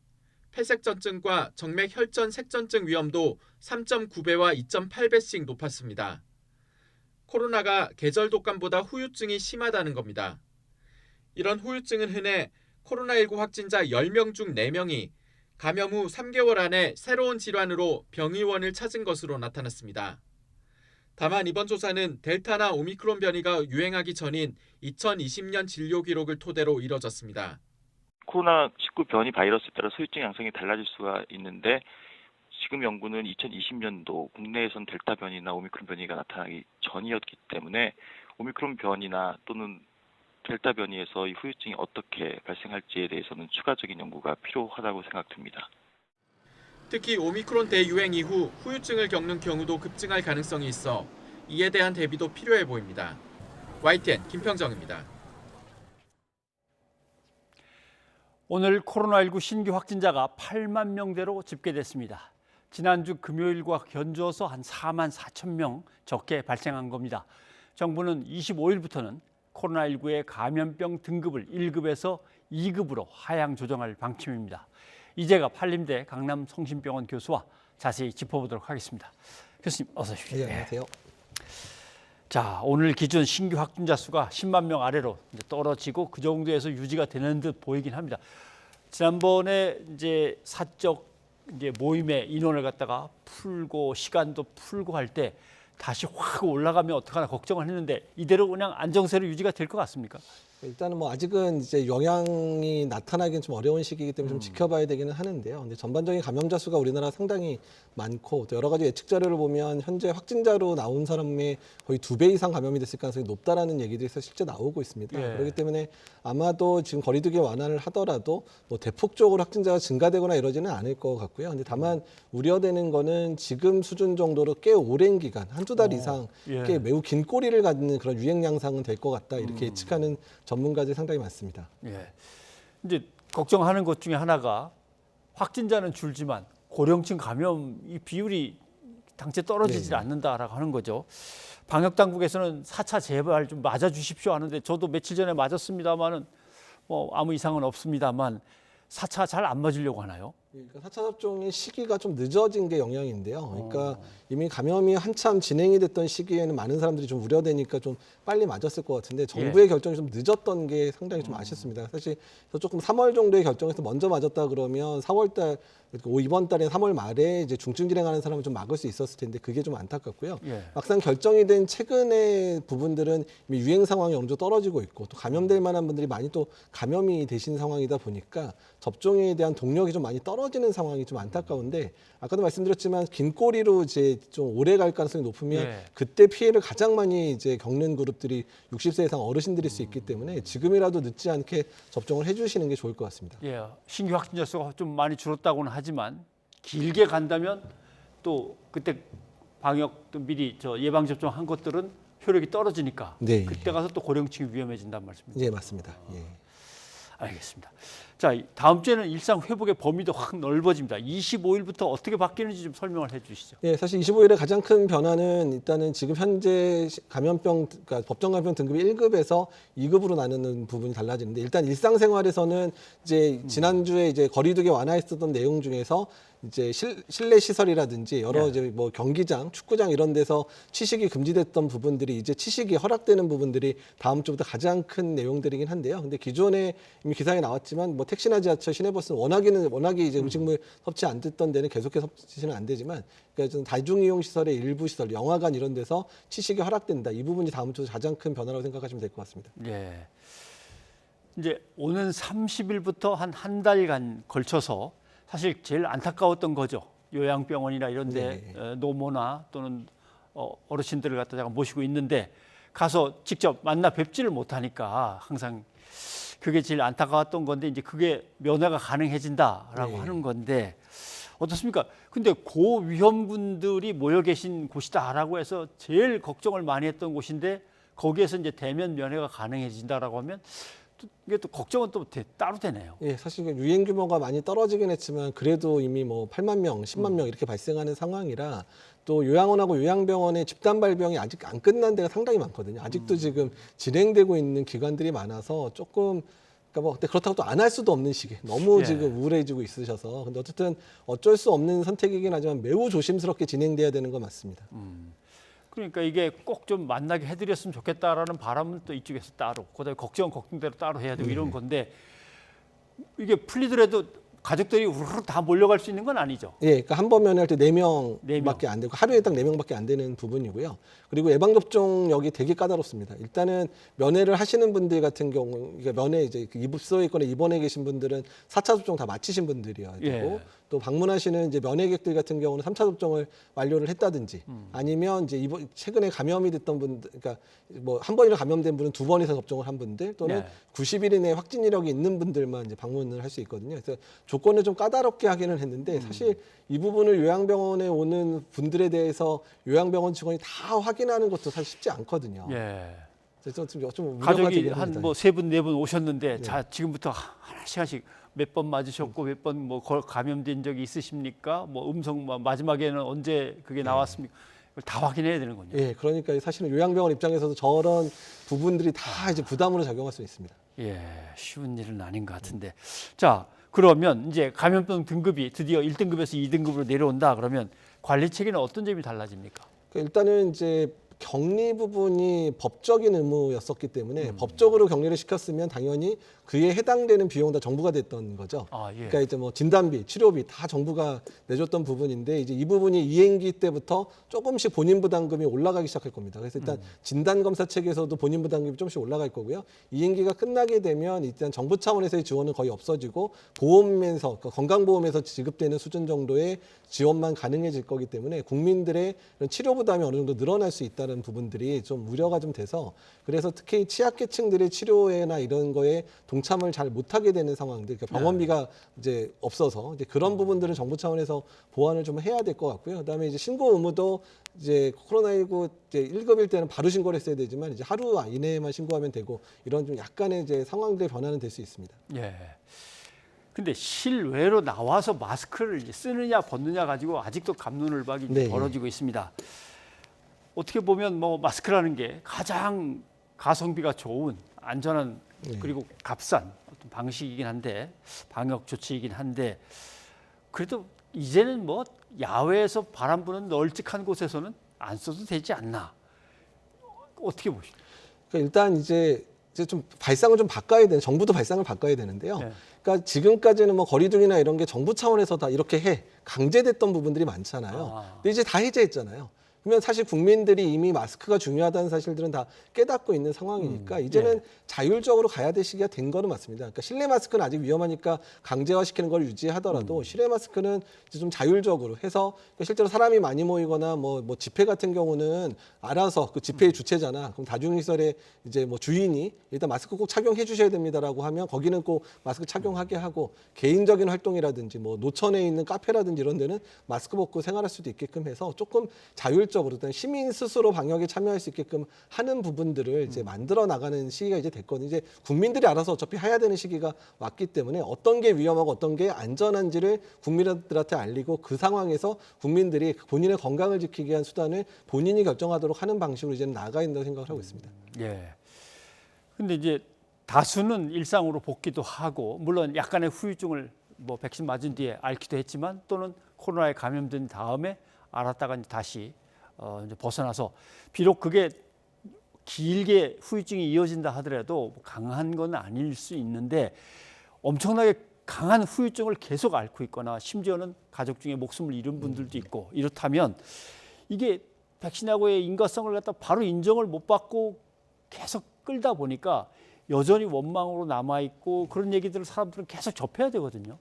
폐색전증과 정맥혈전색전증 위험도 3.9배와 2.8배씩 높았습니다. 코로나가 계절 독감보다 후유증이 심하다는 겁니다. 이런 후유증은 흔해 코로나19 확진자 10명 중 4명이 감염 후 3개월 안에 새로운 질환으로 병의원을 찾은 것으로 나타났습니다. 다만 이번 조사는 델타나 오미크론 변이가 유행하기 전인 2020년 진료 기록을 토대로 이뤄졌습니다. 코로나19 변이 바이러스에 따라 후유증 양상이 달라질 수가 있는데 지금 연구는 2020년도 국내에선 델타 변이나 오미크론 변이가 나타나기 전이었기 때문에 오미크론 변이나 또는 델타 변이에서 이 후유증이 어떻게 발생할지에 대해서는 추가적인 연구가 필요하다고 생각됩니다. 특히 오미크론 대유행 이후 후유증을 겪는 경우도 급증할 가능성이 있어 이에 대한 대비도 필요해 보입니다. YTN 김평정입니다. 오늘 코로나19 신규 확진자가 8만 명대로 집계됐습니다. 지난주 금요일과 견주어서 한 4만 4천 명 적게 발생한 겁니다. 정부는 25일부터는 코로나19의 감염병 등급을 1급에서 2급으로 하향 조정할 방침입니다. 이재갑 한림대 강남성심병원 교수와 자세히 짚어보도록 하겠습니다. 교수님 어서 오십시오. 네, 안녕하세요. 자, 오늘 기준 신규 확진자 수가 10만 명 아래로 이제 떨어지고 그 정도에서 유지가 되는 듯 보이긴 합니다. 지난번에 이제 사적 이제 모임의 인원을 갖다가 풀고 시간도 풀고 할 때 다시 확 올라가면 어떡하나 걱정을 했는데 이대로 그냥 안정세로 유지가 될 것 같습니까? 일단은 뭐 아직은 이제 영향이 나타나기는 좀 어려운 시기이기 때문에 좀 지켜봐야 되기는 하는데요. 근데 전반적인 감염자 수가 우리나라 상당히 많고 또 여러 가지 예측 자료를 보면 현재 확진자로 나온 사람의 거의 2배 이상 감염이 됐을 가능성이 높다라는 얘기들이 실제 나오고 있습니다. 예. 그렇기 때문에 아마도 지금 거리두기 완화를 하더라도 뭐 대폭적으로 확진자가 증가되거나 이러지는 않을 것 같고요. 근데 다만 우려되는 거는 지금 수준 정도로 꽤 오랜 기간, 한두 달 이상 예. 꽤 매우 긴 꼬리를 갖는 그런 유행 양상은 될 것 같다 이렇게 예측하는 전문가들이 상당히 많습니다. 예. 이제 걱정하는 것 중에 하나가 확진자는 줄지만 고령층 감염 이 비율이 당체 떨어지질 않는다라고 하는 거죠. 방역 당국에서는 4차 제발 좀 맞아 주십시오 하는데 저도 며칠 전에 맞았습니다만은 뭐 아무 이상은 없습니다만 4차 잘 안 맞으려고 하나요? 그러니까 4차 접종의 시기가 좀 늦어진 게 영향인데요. 그러니까 이미 감염이 한참 진행이 됐던 시기에는 많은 사람들이 좀 우려되니까 좀 빨리 맞았을 것 같은데 정부의 결정이 좀 늦었던 게 상당히 좀 아쉽습니다. 사실 조금 3월 정도에 결정해서 먼저 맞았다 그러면 4월 달 이번 달에 3월 말에 이제 중증 진행하는 사람을 좀 막을 수 있었을 텐데 그게 좀 안타깝고요. 예. 막상 결정이 된 최근의 부분들은 이미 유행 상황이 어느 정도 떨어지고 있고 또 감염될 만한 분들이 많이 또 감염이 되신 상황이다 보니까 접종에 대한 동력이 좀 많이 떨어지는 상황이 좀 안타까운데 아까도 말씀드렸지만 긴 꼬리로 이제 좀 오래 갈 가능성이 높으면 예. 그때 피해를 가장 많이 이제 겪는 그룹들이 60세 이상 어르신들일 수 있기 때문에 지금이라도 늦지 않게 접종을 해주시는 게 좋을 것 같습니다. 예, 신규 확진자 수가 좀 많이 줄었다고는 하지만 길게 간다면 또 그때 방역 또 미리 예방 접종한 것들은 효력이 떨어지니까 네. 그때 가서 또 고령층이 위험해진단 말씀입니다. 네, 맞습니다. 예. 알겠습니다. 자, 다음 주에는 일상 회복의 범위도 확 넓어집니다. 25일부터 어떻게 바뀌는지 좀 설명을 해주시죠. 예, 사실 25일의 가장 큰 변화는 일단은 지금 현재 감염병, 그러니까 법정 감염병 등급이 1급에서 2급으로 나누는 부분이 달라지는데 일단 일상생활에서는 이제 지난주에 이제 거리두기 완화했었던 내용 중에서 이제 실내 시설이라든지 여러 네. 이제 뭐 경기장, 축구장 이런 데서 취식이 금지됐던 부분들이 이제 취식이 허락되는 부분들이 다음 주부터 가장 큰 내용들이긴 한데요. 근데 기존에 이미 기사에 나왔지만 뭐 택시나 지하철, 시내버스는 워낙에 이제 음식물 섭취 안 됐던 데는 계속해서 섭취는 안 되지만 그러니까 좀 다중이용 시설의 일부 시설, 영화관 이런 데서 취식이 허락된다. 이 부분이 다음 주 가장 큰 변화라고 생각하시면 될 것 같습니다. 예. 이제 오는 30일부터 한 달간 걸쳐서 사실 제일 안타까웠던 거죠. 요양병원이나 이런 데 노모나 또는 어르신들을 갖다가 모시고 있는데 가서 직접 만나 뵙지를 못하니까 항상 그게 제일 안타까웠던 건데 이제 그게 면회가 가능해진다라고 하는 건데 어떻습니까? 근데 고위험군들이 모여 계신 곳이다라고 해서 제일 걱정을 많이 했던 곳인데 거기에서 이제 대면 면회가 가능해진다라고 하면 이게 또 걱정은 또 따로 되네요. 예, 사실 유행 규모가 많이 떨어지긴 했지만 그래도 이미 뭐 8만 명, 10만 명 이렇게 발생하는 상황이라 또 요양원하고 요양병원의 집단 발병이 아직 안 끝난 데가 상당히 많거든요. 아직도 지금 진행되고 있는 기관들이 많아서 조금 그러니까 뭐 그렇다고 또 안 할 수도 없는 시기에 너무 지금 우울해지고 있으셔서 근데 어쨌든 어쩔 수 없는 선택이긴 하지만 매우 조심스럽게 진행돼야 되는 건 맞습니다. 그러니까 이게 꼭 좀 만나게 해드렸으면 좋겠다라는 바람은 또 이쪽에서 따로, 그다음에 걱정대로 따로 해야 되고 이런 건데 이게 풀리더라도 가족들이 우르르 다 몰려갈 수 있는 건 아니죠. 예, 그러니까 한 번 면회할 때 4명밖에 안 되고 하루에 딱 4명밖에 안 되는 부분이고요. 그리고 예방접종력이 되게 까다롭습니다. 일단은 면회를 하시는 분들 같은 경우, 그러니까 면회 이제 입소에 있거나 입원해 계신 분들은 4차 접종 다 마치신 분들이어야 되고 또 방문하시는 이제 면회객들 같은 경우는 3차 접종을 완료를 했다든지 아니면 이제 최근에 감염이 됐던 분들, 그러니까 뭐 한 번이나 감염된 분은 2번 이상 접종을 한 분들 또는 90일 이내 확진 이력이 있는 분들만 이제 방문을 할 수 있거든요. 그래서 조건을 좀 까다롭게 하기는 했는데 사실 이 부분을 요양병원에 오는 분들에 대해서 요양병원 직원이 다 확인하는 것도 사실 쉽지 않거든요. 예. 그래서 좀 가족이 한 뭐 3분, 4분 오셨는데 자 지금부터 하나씩 몇 번 맞으셨고 몇 번 뭐 감염된 적이 있으십니까? 뭐 음성 마지막에는 언제 그게 나왔습니까? 이걸 다 확인해야 되는군요. 예, 그러니까 사실은 요양병원 입장에서도 저런 부분들이 다 이제 부담으로 작용할 수 있습니다. 예, 쉬운 일은 아닌 것 같은데. 자, 그러면 이제 감염병 등급이 드디어 1등급에서 2등급으로 내려온다 그러면 관리 체계는 어떤 점이 달라집니까? 일단은 이제 격리 부분이 법적인 의무였었기 때문에 법적으로 격리를 시켰으면 당연히 그에 해당되는 비용 다 정부가 됐던 거죠. 그러니까 이제 뭐 진단비, 치료비 다 정부가 내줬던 부분인데 이제 이 부분이 이행기 때부터 조금씩 본인 부담금이 올라가기 시작할 겁니다. 그래서 일단 진단 검사 체계에서도 본인 부담금이 조금씩 올라갈 거고요. 이행기가 끝나게 되면 일단 정부 차원에서의 지원은 거의 없어지고 보험에서 그러니까 건강보험에서 지급되는 수준 정도의 지원만 가능해질 거기 때문에 국민들의 치료 부담이 어느 정도 늘어날 수 있다는 부분들이 좀 우려가 좀 돼서 그래서 특히 취약계층들의 치료나 이런 거에 동참을 잘 못하게 되는 상황들, 그러니까 병원비가 이제 없어서 이제 그런 부분들은 정부 차원에서 보완을 좀 해야 될 것 같고요. 그다음에 이제 신고 의무도 이제 코로나19 이제 1급일 때는 바로 신고를 했어야 되지만 이제 하루 이내에만 신고하면 되고 이런 좀 약간의 이제 상황들의 변화는 될 수 있습니다. 예. 근데 실외로 나와서 마스크를 이제 쓰느냐 벗느냐 가지고 아직도 갑론을박이 벌어지고 있습니다. 어떻게 보면 뭐 마스크라는 게 가장 가성비가 좋은 안전한 그리고 값싼 어떤 방식이긴 한데 방역 조치이긴 한데 그래도 이제는 뭐 야외에서 바람 부는 널찍한 곳에서는 안 써도 되지 않나? 어떻게 보십니까? 그러니까 일단 이제 이제 좀 발상을 좀 바꿔야 되는, 정부도 발상을 바꿔야 되는데요. 그러니까 지금까지는 뭐 거리두기나 이런 게 정부 차원에서 다 이렇게 강제됐던 부분들이 많잖아요. 근데 이제 다 해제했잖아요. 그러면 사실 국민들이 이미 마스크가 중요하다는 사실들은 다 깨닫고 있는 상황이니까 이제는 자율적으로 가야 될 시기가 된 거는 맞습니다. 그러니까 실내 마스크는 아직 위험하니까 강제화시키는 걸 유지하더라도 실내 마스크는 이제 좀 자율적으로 해서 실제로 사람이 많이 모이거나 뭐 집회 같은 경우는 알아서 그 집회의 주체잖아. 그럼 다중시설의 이제 뭐 주인이 일단 마스크 꼭 착용해 주셔야 됩니다라고 하면 거기는 꼭 마스크 착용하게 하고 개인적인 활동이라든지 뭐 노천에 있는 카페라든지 이런 데는 마스크 벗고 생활할 수도 있게끔 해서 조금 자율적으로 시민 스스로 방역에 참여할 수 있게끔 하는 부분들을 이제 만들어 나가는 시기가 이제 됐거든요. 이제 국민들이 알아서 어차피 해야 되는 시기가 왔기 때문에 어떤 게 위험하고 어떤 게 안전한지를 국민들한테 알리고 그 상황에서 국민들이 본인의 건강을 지키기 위한 수단을 본인이 결정하도록 하는 방식으로 이제는 나아가야 된다고 생각을 하고 있습니다. 예. 근데 이제 다수는 일상으로 복귀도 하고 물론 약간의 후유증을 뭐 백신 맞은 뒤에 앓기도 했지만 또는 코로나에 감염된 다음에 알았다가 다시 이제 벗어나서 비록 그게 길게 후유증이 이어진다 하더라도 강한 건 아닐 수 있는데 엄청나게 강한 후유증을 계속 앓고 있거나 심지어는 가족 중에 목숨을 잃은 분들도 있고 이렇다면 이게 백신하고의 인과성을 갖다 바로 인정을 못 받고 계속 끌다 보니까 여전히 원망으로 남아 있고 그런 얘기들을 사람들은 계속 접해야 되거든요.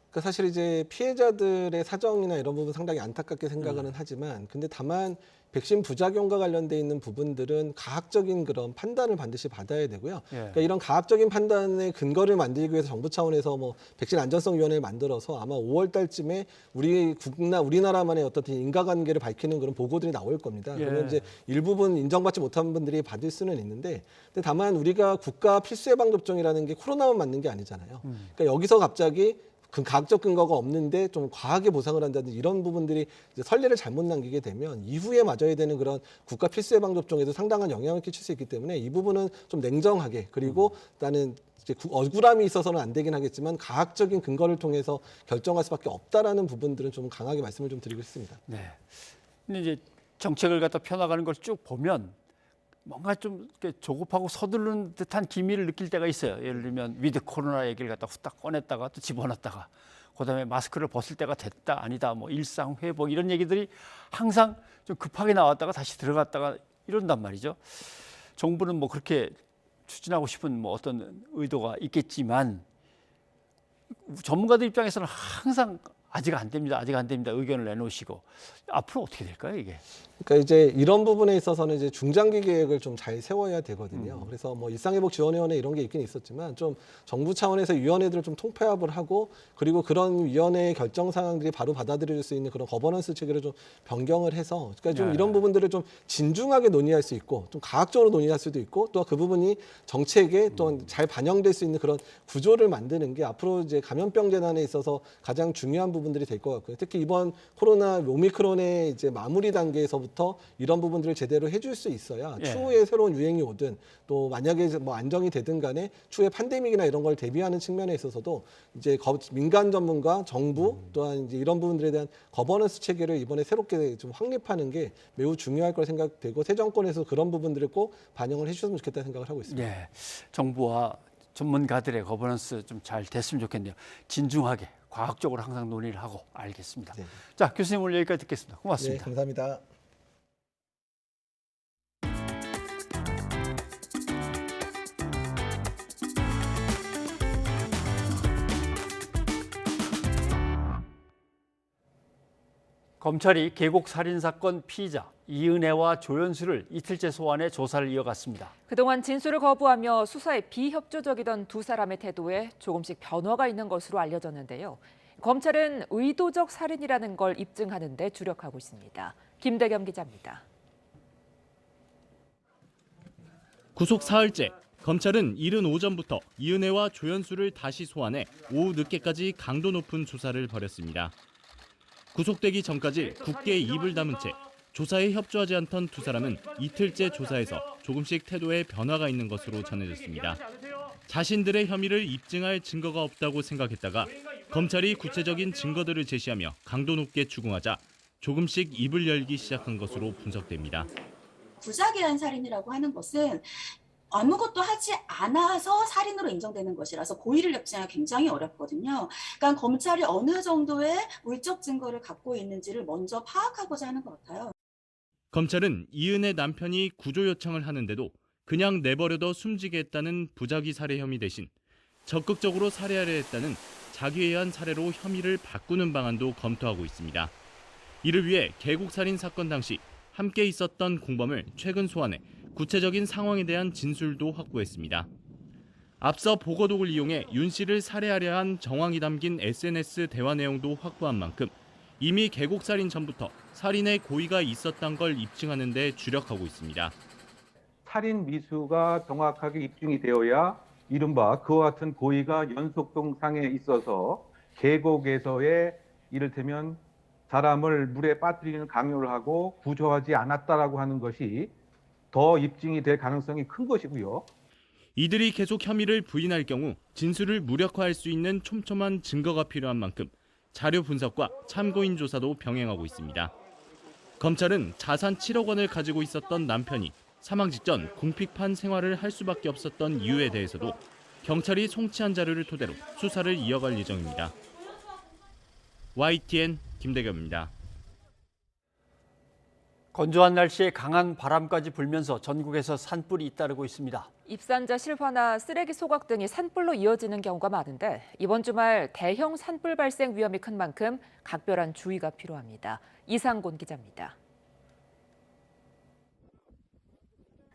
그러니까 사실 이제 피해자들의 사정이나 이런 부분 상당히 안타깝게 생각은 하지만 근데 다만 백신 부작용과 관련돼 있는 부분들은 가학적인 그런 판단을 반드시 받아야 되고요. 그러니까 이런 가학적인 판단의 근거를 만들기 위해서 정부 차원에서 뭐 백신 안전성위원회를 만들어서 아마 5월 달쯤에 우리나라만의 어떤 인과관계를 밝히는 그런 보고들이 나올 겁니다. 그러면 이제 일부분 인정받지 못한 분들이 받을 수는 있는데 근데 다만 우리가 국가 필수 예방 접종이라는 게 코로나만 맞는 게 아니잖아요. 그러니까 여기서 갑자기 그 과학적 근거가 없는데 좀 과하게 보상을 한다든지 이런 부분들이 이제 선례를 잘못 남기게 되면 이후에 맞아야 되는 그런 국가 필수 예방 접종에도 상당한 영향을 끼칠 수 있기 때문에 이 부분은 좀 냉정하게 그리고 나는 이제 억울함이 있어서는 안 되긴 하겠지만 과학적인 근거를 통해서 결정할 수밖에 없다라는 부분들은 좀 강하게 말씀을 좀 드리고 싶습니다. 네. 근데 이제 정책을 갖다 펴나가는 걸 쭉 보면 뭔가 좀 조급하고 서두르는 듯한 기미를 느낄 때가 있어요. 예를 들면 위드 코로나 얘기를 갖다 후딱 꺼냈다가 또 집어넣었다가 그다음에 마스크를 벗을 때가 됐다 아니다 뭐 일상 회복 이런 얘기들이 항상 좀 급하게 나왔다가 다시 들어갔다가 이런단 말이죠. 정부는 뭐 그렇게 추진하고 싶은 뭐 어떤 의도가 있겠지만 전문가들 입장에서는 항상 아직 안 됩니다. 아직 안 됩니다. 의견을 내놓으시고 앞으로 어떻게 될까요, 이게? 그러니까 이제 이런 부분에 있어서는 이제 중장기 계획을 좀 잘 세워야 되거든요. 그래서 뭐 일상회복지원위원회 이런 게 있긴 있었지만 좀 정부 차원에서 위원회들을 좀 통폐합을 하고 그리고 그런 위원회의 결정 사항들이 바로 받아들일 수 있는 그런 거버넌스 체계를 좀 변경을 해서 그러니까 좀 이런 부분들을 좀 진중하게 논의할 수 있고 좀 과학적으로 논의할 수도 있고 또 그 부분이 정책에 또 잘 반영될 수 있는 그런 구조를 만드는 게 앞으로 이제 감염병 재난에 있어서 가장 중요한 부분들이 될 것 같고요. 특히 이번 코로나 오미크론의 이제 마무리 단계에서부터 이런 부분들을 제대로 해줄 수 있어야 추후에 새로운 유행이 오든 또 만약에 뭐 안정이 되든 간에 추후에 팬데믹이나 이런 걸 대비하는 측면에 있어서도 이제 민간 전문가, 정부 또한 이제 이런 부분들에 대한 거버넌스 체계를 이번에 새롭게 좀 확립하는 게 매우 중요할 거라 생각되고 새 정권에서 그런 부분들을 꼭 반영을 해주셨으면 좋겠다는 생각을 하고 있습니다. 네, 정부와 전문가들의 거버넌스 좀 잘 됐으면 좋겠네요. 진중하게 과학적으로 항상 논의를 하고 알겠습니다. 네. 자, 교수님 오늘 여기까지 듣겠습니다. 고맙습니다. 네, 감사합니다. 검찰이 계곡 살인 사건 피의자 이은혜와 조연수를 이틀째 소환해 조사를 이어갔습니다. 그동안 진술을 거부하며 수사에 비협조적이던 두 사람의 태도에 조금씩 변화가 있는 것으로 알려졌는데요. 검찰은 의도적 살인이라는 걸 입증하는 데 주력하고 있습니다. 김대겸 기자입니다. 구속 사흘째, 검찰은 이른 오전부터 이은혜와 조연수를 다시 소환해 오후 늦게까지 강도 높은 조사를 벌였습니다. 구속되기 전까지 굳게 입을 다문 채 조사에 협조하지 않던 두 사람은 이틀째 조사에서 조금씩 태도에 변화가 있는 것으로 전해졌습니다. 자신들의 혐의를 입증할 증거가 없다고 생각했다가 검찰이 구체적인 증거들을 제시하며 강도 높게 추궁하자 조금씩 입을 열기 시작한 것으로 분석됩니다. 부작위한 살인이라고 하는 것은 아무것도 하지 않아서 살인으로 인정되는 것이라서 고의를 입증하기가 굉장히 어렵거든요. 그러니까 검찰이 어느 정도의 물적 증거를 갖고 있는지를 먼저 파악하고자 하는 것 같아요. 검찰은 이은의 남편이 구조 요청을 하는데도 그냥 내버려둬 숨지게 했다는 부작위 살해 혐의 대신 적극적으로 살해하려 했다는 자기애한 살해로 혐의를 바꾸는 방안도 검토하고 있습니다. 이를 위해 계곡살인 사건 당시 함께 있었던 공범을 최근 소환해 구체적인 상황에 대한 진술도 확보했습니다. 앞서 보고독을 이용해 윤 씨를 살해하려 한 정황이 담긴 SNS 대화 내용도 확보한 만큼 이미 계곡살인 전부터 살인의 고의가 있었던 걸 입증하는 데 주력하고 있습니다. 살인 미수가 정확하게 입증이 되어야 이른바 그와 같은 고의가 연속성상에 있어서 계곡에서의 이를테면 사람을 물에 빠뜨리는 강요를 하고 구조하지 않았다라고 하는 것이 더 입증이 될 가능성이 큰 것이고요. 이들이 계속 혐의를 부인할 경우 진술을 무력화할 수 있는 촘촘한 증거가 필요한 만큼 자료 분석과 참고인 조사도 병행하고 있습니다. 검찰은 자산 7억 원을 가지고 있었던 남편이 사망 직전 궁핍한 생활을 할 수밖에 없었던 이유에 대해서도 경찰이 송치한 자료를 토대로 수사를 이어갈 예정입니다. YTN 김대겸입니다. 건조한 날씨에 강한 바람까지 불면서 전국에서 산불이 잇따르고 있습니다. 입산자 실화나 쓰레기 소각 등이 산불로 이어지는 경우가 많은데 이번 주말 대형 산불 발생 위험이 큰 만큼 각별한 주의가 필요합니다. 이상곤 기자입니다.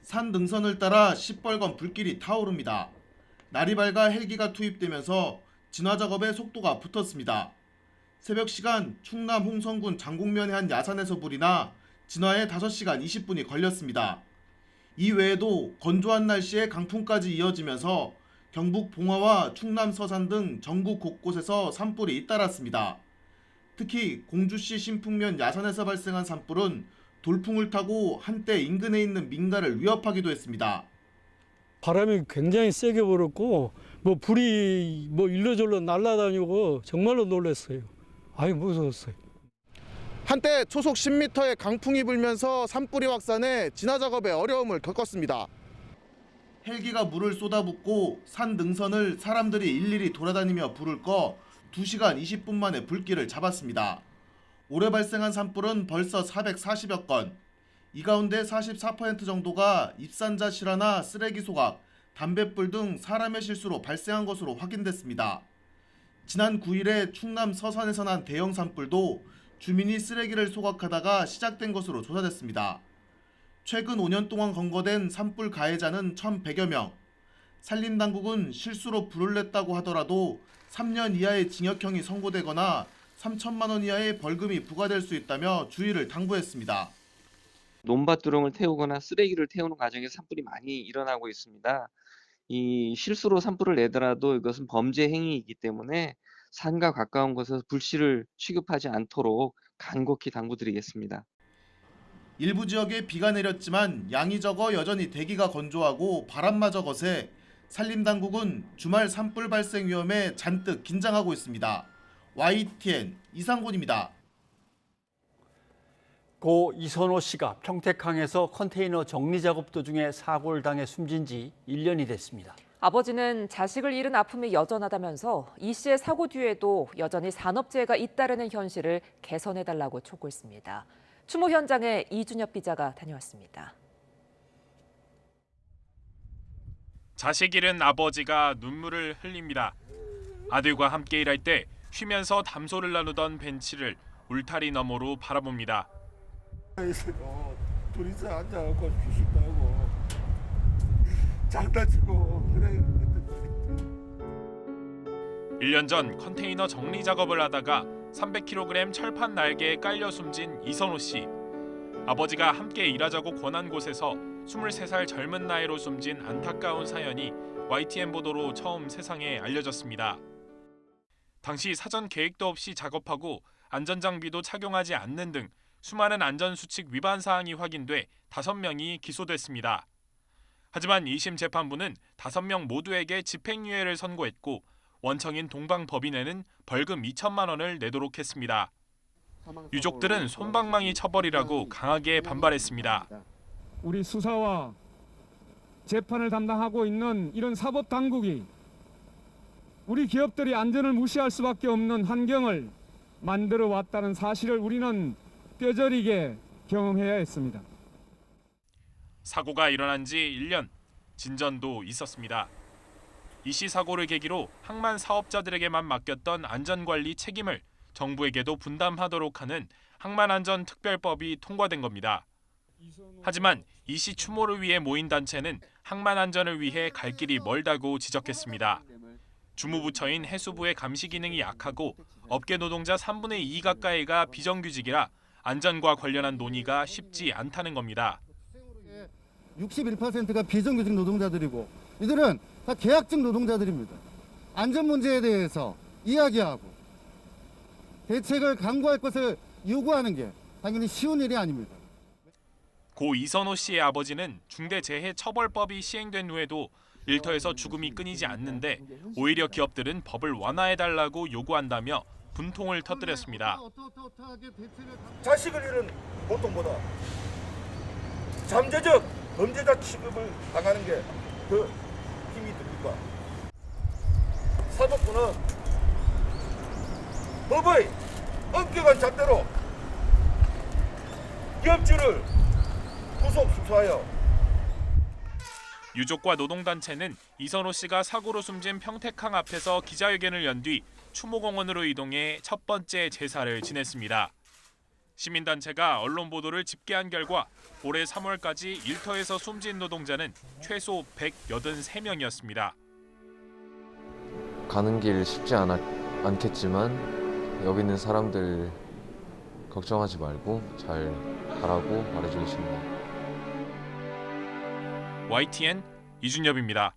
산 능선을 따라 시뻘건 불길이 타오릅니다. 날이 밝아 헬기가 투입되면서 진화 작업에 속도가 붙었습니다. 새벽 시간 충남 홍성군 장곡면의 한 야산에서 불이 나 진화에 5시간 20분이 걸렸습니다. 이 외에도 건조한 날씨에 강풍까지 이어지면서 경북 봉화와 충남 서산 등 전국 곳곳에서 산불이 잇따랐습니다. 특히 공주시 신풍면 야산에서 발생한 산불은 돌풍을 타고 한때 인근에 있는 민가를 위협하기도 했습니다. 바람이 굉장히 세게 불었고 불이 일로저로 날아다니고 정말로 놀랐어요. 아유 무서웠어요. 한때 초속 10m의 강풍이 불면서 산불이 확산해 진화 작업에 어려움을 겪었습니다. 헬기가 물을 쏟아붓고 산 능선을 사람들이 일일이 돌아다니며 불을 꺼 2시간 20분 만에 불길을 잡았습니다. 올해 발생한 산불은 벌써 440여 건. 이 가운데 44% 정도가 입산자 실화나 쓰레기 소각, 담뱃불 등 사람의 실수로 발생한 것으로 확인됐습니다. 지난 9일에 충남 서산에서 난 대형 산불도 주민이 쓰레기를 소각하다가 시작된 것으로 조사됐습니다. 최근 5년 동안 검거된 산불 가해자는 1,100여 명. 산림당국은 실수로 불을 냈다고 하더라도 3년 이하의 징역형이 선고되거나 3천만 원 이하의 벌금이 부과될 수 있다며 주의를 당부했습니다. 논밭두렁을 태우거나 쓰레기를 태우는 과정에서 산불이 많이 일어나고 있습니다. 이 실수로 산불을 내더라도 이것은 범죄 행위이기 때문에 산과 가까운 곳에서 불씨를 취급하지 않도록 간곡히 당부드리겠습니다. 일부 지역에 비가 내렸지만 양이 적어 여전히 대기가 건조하고 바람마저 거세 산림당국은 주말 산불 발생 위험에 잔뜩 긴장하고 있습니다. YTN 이상곤입니다. 고 이선호 씨가 평택항에서 컨테이너 정리 작업 도중에 사고를 당해 숨진 지 1년이 됐습니다. 아버지는 자식을 잃은 아픔이 여전하다면서 이 씨의 사고 뒤에도 여전히 산업재해가 잇따르는 현실을 개선해달라고 촉구했습니다. 추모 현장에 이준엽 기자가 다녀왔습니다. 자식 잃은 아버지가 눈물을 흘립니다. 아들과 함께 일할 때 쉬면서 담소를 나누던 벤치를 울타리 너머로 바라봅니다. 둘이서 앉아갖고 쉬신다고 장난치고 그래. 1년 전 컨테이너 정리 작업을 하다가 300kg 철판 날개에 깔려 숨진 이선호 씨. 아버지가 함께 일하자고 권한 곳에서 23살 젊은 나이로 숨진 안타까운 사연이 YTN 보도로 처음 세상에 알려졌습니다. 당시 사전 계획도 없이 작업하고 안전장비도 착용하지 않는 등 수많은 안전수칙 위반 사항이 확인돼 5명이 기소됐습니다. 하지만 2심 재판부는 5명 모두에게 집행유예를 선고했고 원청인 동방법인에는 벌금 2천만 원을 내도록 했습니다. 유족들은 솜방망이 처벌이라고 강하게 반발했습니다. 우리 수사와 재판을 담당하고 있는 이런 사법 당국이 우리 기업들이 안전을 무시할 수밖에 없는 환경을 만들어 왔다는 사실을 우리는 뼈저리게 경험해야 했습니다. 사고가 일어난 지 1년, 진전도 있었습니다. 이씨 사고를 계기로 항만 사업자들에게만 맡겼던 안전관리 책임을 정부에게도 분담하도록 하는 항만안전특별법이 통과된 겁니다. 하지만 이씨 추모를 위해 모인 단체는 항만 안전을 위해 갈 길이 멀다고 지적했습니다. 주무부처인 해수부의 감시 기능이 약하고 업계 노동자 3분의 2 가까이가 비정규직이라 안전과 관련한 논의가 쉽지 않다는 겁니다. 61%가 비정규직 노동자들이고 이들은 다 계약직 노동자들입니다. 안전 문제에 대해서 이야기하고 대책을 강구할 것을 요구하는 게 당연히 쉬운 일이 아닙니다. 고 이선호 씨의 아버지는 중대재해처벌법이 시행된 후에도 일터에서 죽음이 끊이지 않는데 오히려 기업들은 법을 완화해달라고 요구한다며 분통을 터뜨렸습니다. 자식을 잃은 고통보다 잠재적 범죄자 취급을 당하는 게 더 힘이 듭니까? 사법부는 법의 엄격한 잣대로 기업주를 구속 수사하여 유족과 노동단체는 이선호 씨가 사고로 숨진 평택항 앞에서 기자회견을 연 뒤 추모공원으로 이동해 첫 번째 제사를 지냈습니다. 시민단체가 언론 보도를 집계한 결과 올해 3월까지 일터에서 숨진 노동자는 최소 183명이었습니다. 가는 길 쉽지 않겠지만 여기 있는 사람들 걱정하지 말고 잘 가라고 말해주고 싶네요. YTN 이준엽입니다.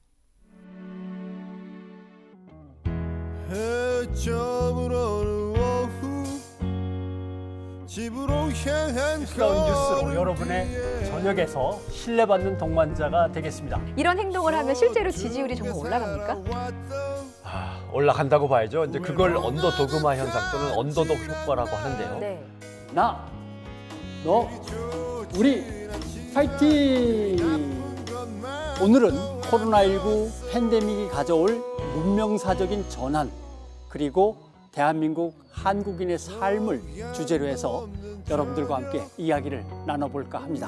시간 뉴스로 여러분의 저녁에서 신뢰받는 동반자가 되겠습니다. 이런 행동을 하면 실제로 지지율이 정말 올라갑니까? 올라간다고 봐야죠. 이제 그걸 언더도그마 현상 또는 언더독 효과라고 하는데요. 네. 나, 너, 우리 파이팅! 오늘은 코로나19 팬데믹이 가져올 문명사적인 전환 그리고 대한민국 한국인의 삶을 주제로 해서 여러분들과 함께 이야기를 나눠볼까 합니다.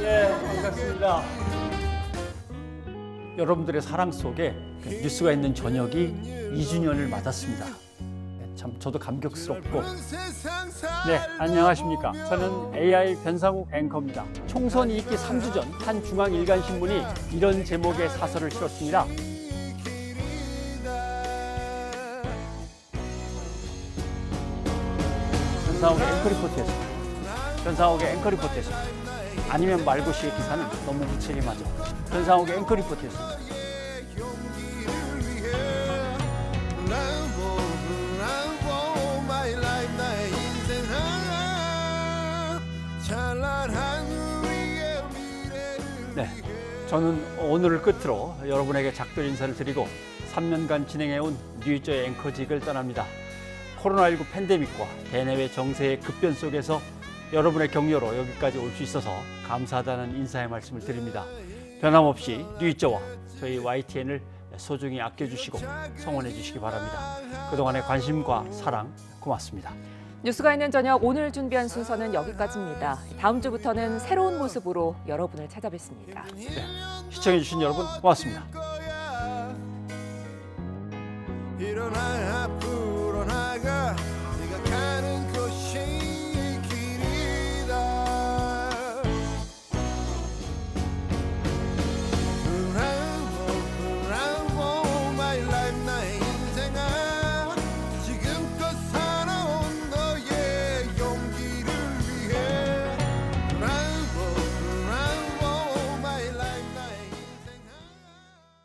예, 반갑습니다. 여러분들의 사랑 속에 뉴스가 있는 저녁이 2주년을 맞았습니다. 참 저도 감격스럽고. 네, 안녕하십니까. 저는 AI 변상욱 앵커입니다. 총선이 있기 3주 전 한 중앙일간신문이 이런 제목의 사설을 실었습니다. 변상욱의 앵커 리포트였습니다. 변상욱의 앵커 리포트였습니다. 아니면 말고시의 기사는 너무 무책임하죠. 변상욱의 앵커 리포트였습니다. 네, 저는 오늘을 끝으로 여러분에게 작별 인사를 드리고 3년간 진행해온 뉴이저의 앵커직을 떠납니다. 코로나19 팬데믹과 대내외 정세의 급변 속에서 여러분의 격려로 여기까지 올 수 있어서 감사하다는 인사의 말씀을 드립니다. 변함없이 뉴이저와 저희 YTN을 소중히 아껴주시고 성원해 주시기 바랍니다. 그동안의 관심과 사랑 고맙습니다. 뉴스가 있는 저녁 오늘 준비한 순서는 여기까지입니다. 다음 주부터는 새로운 모습으로 여러분을 찾아뵙습니다. 네, 시청해 주신 여러분 고맙습니다. 일어나야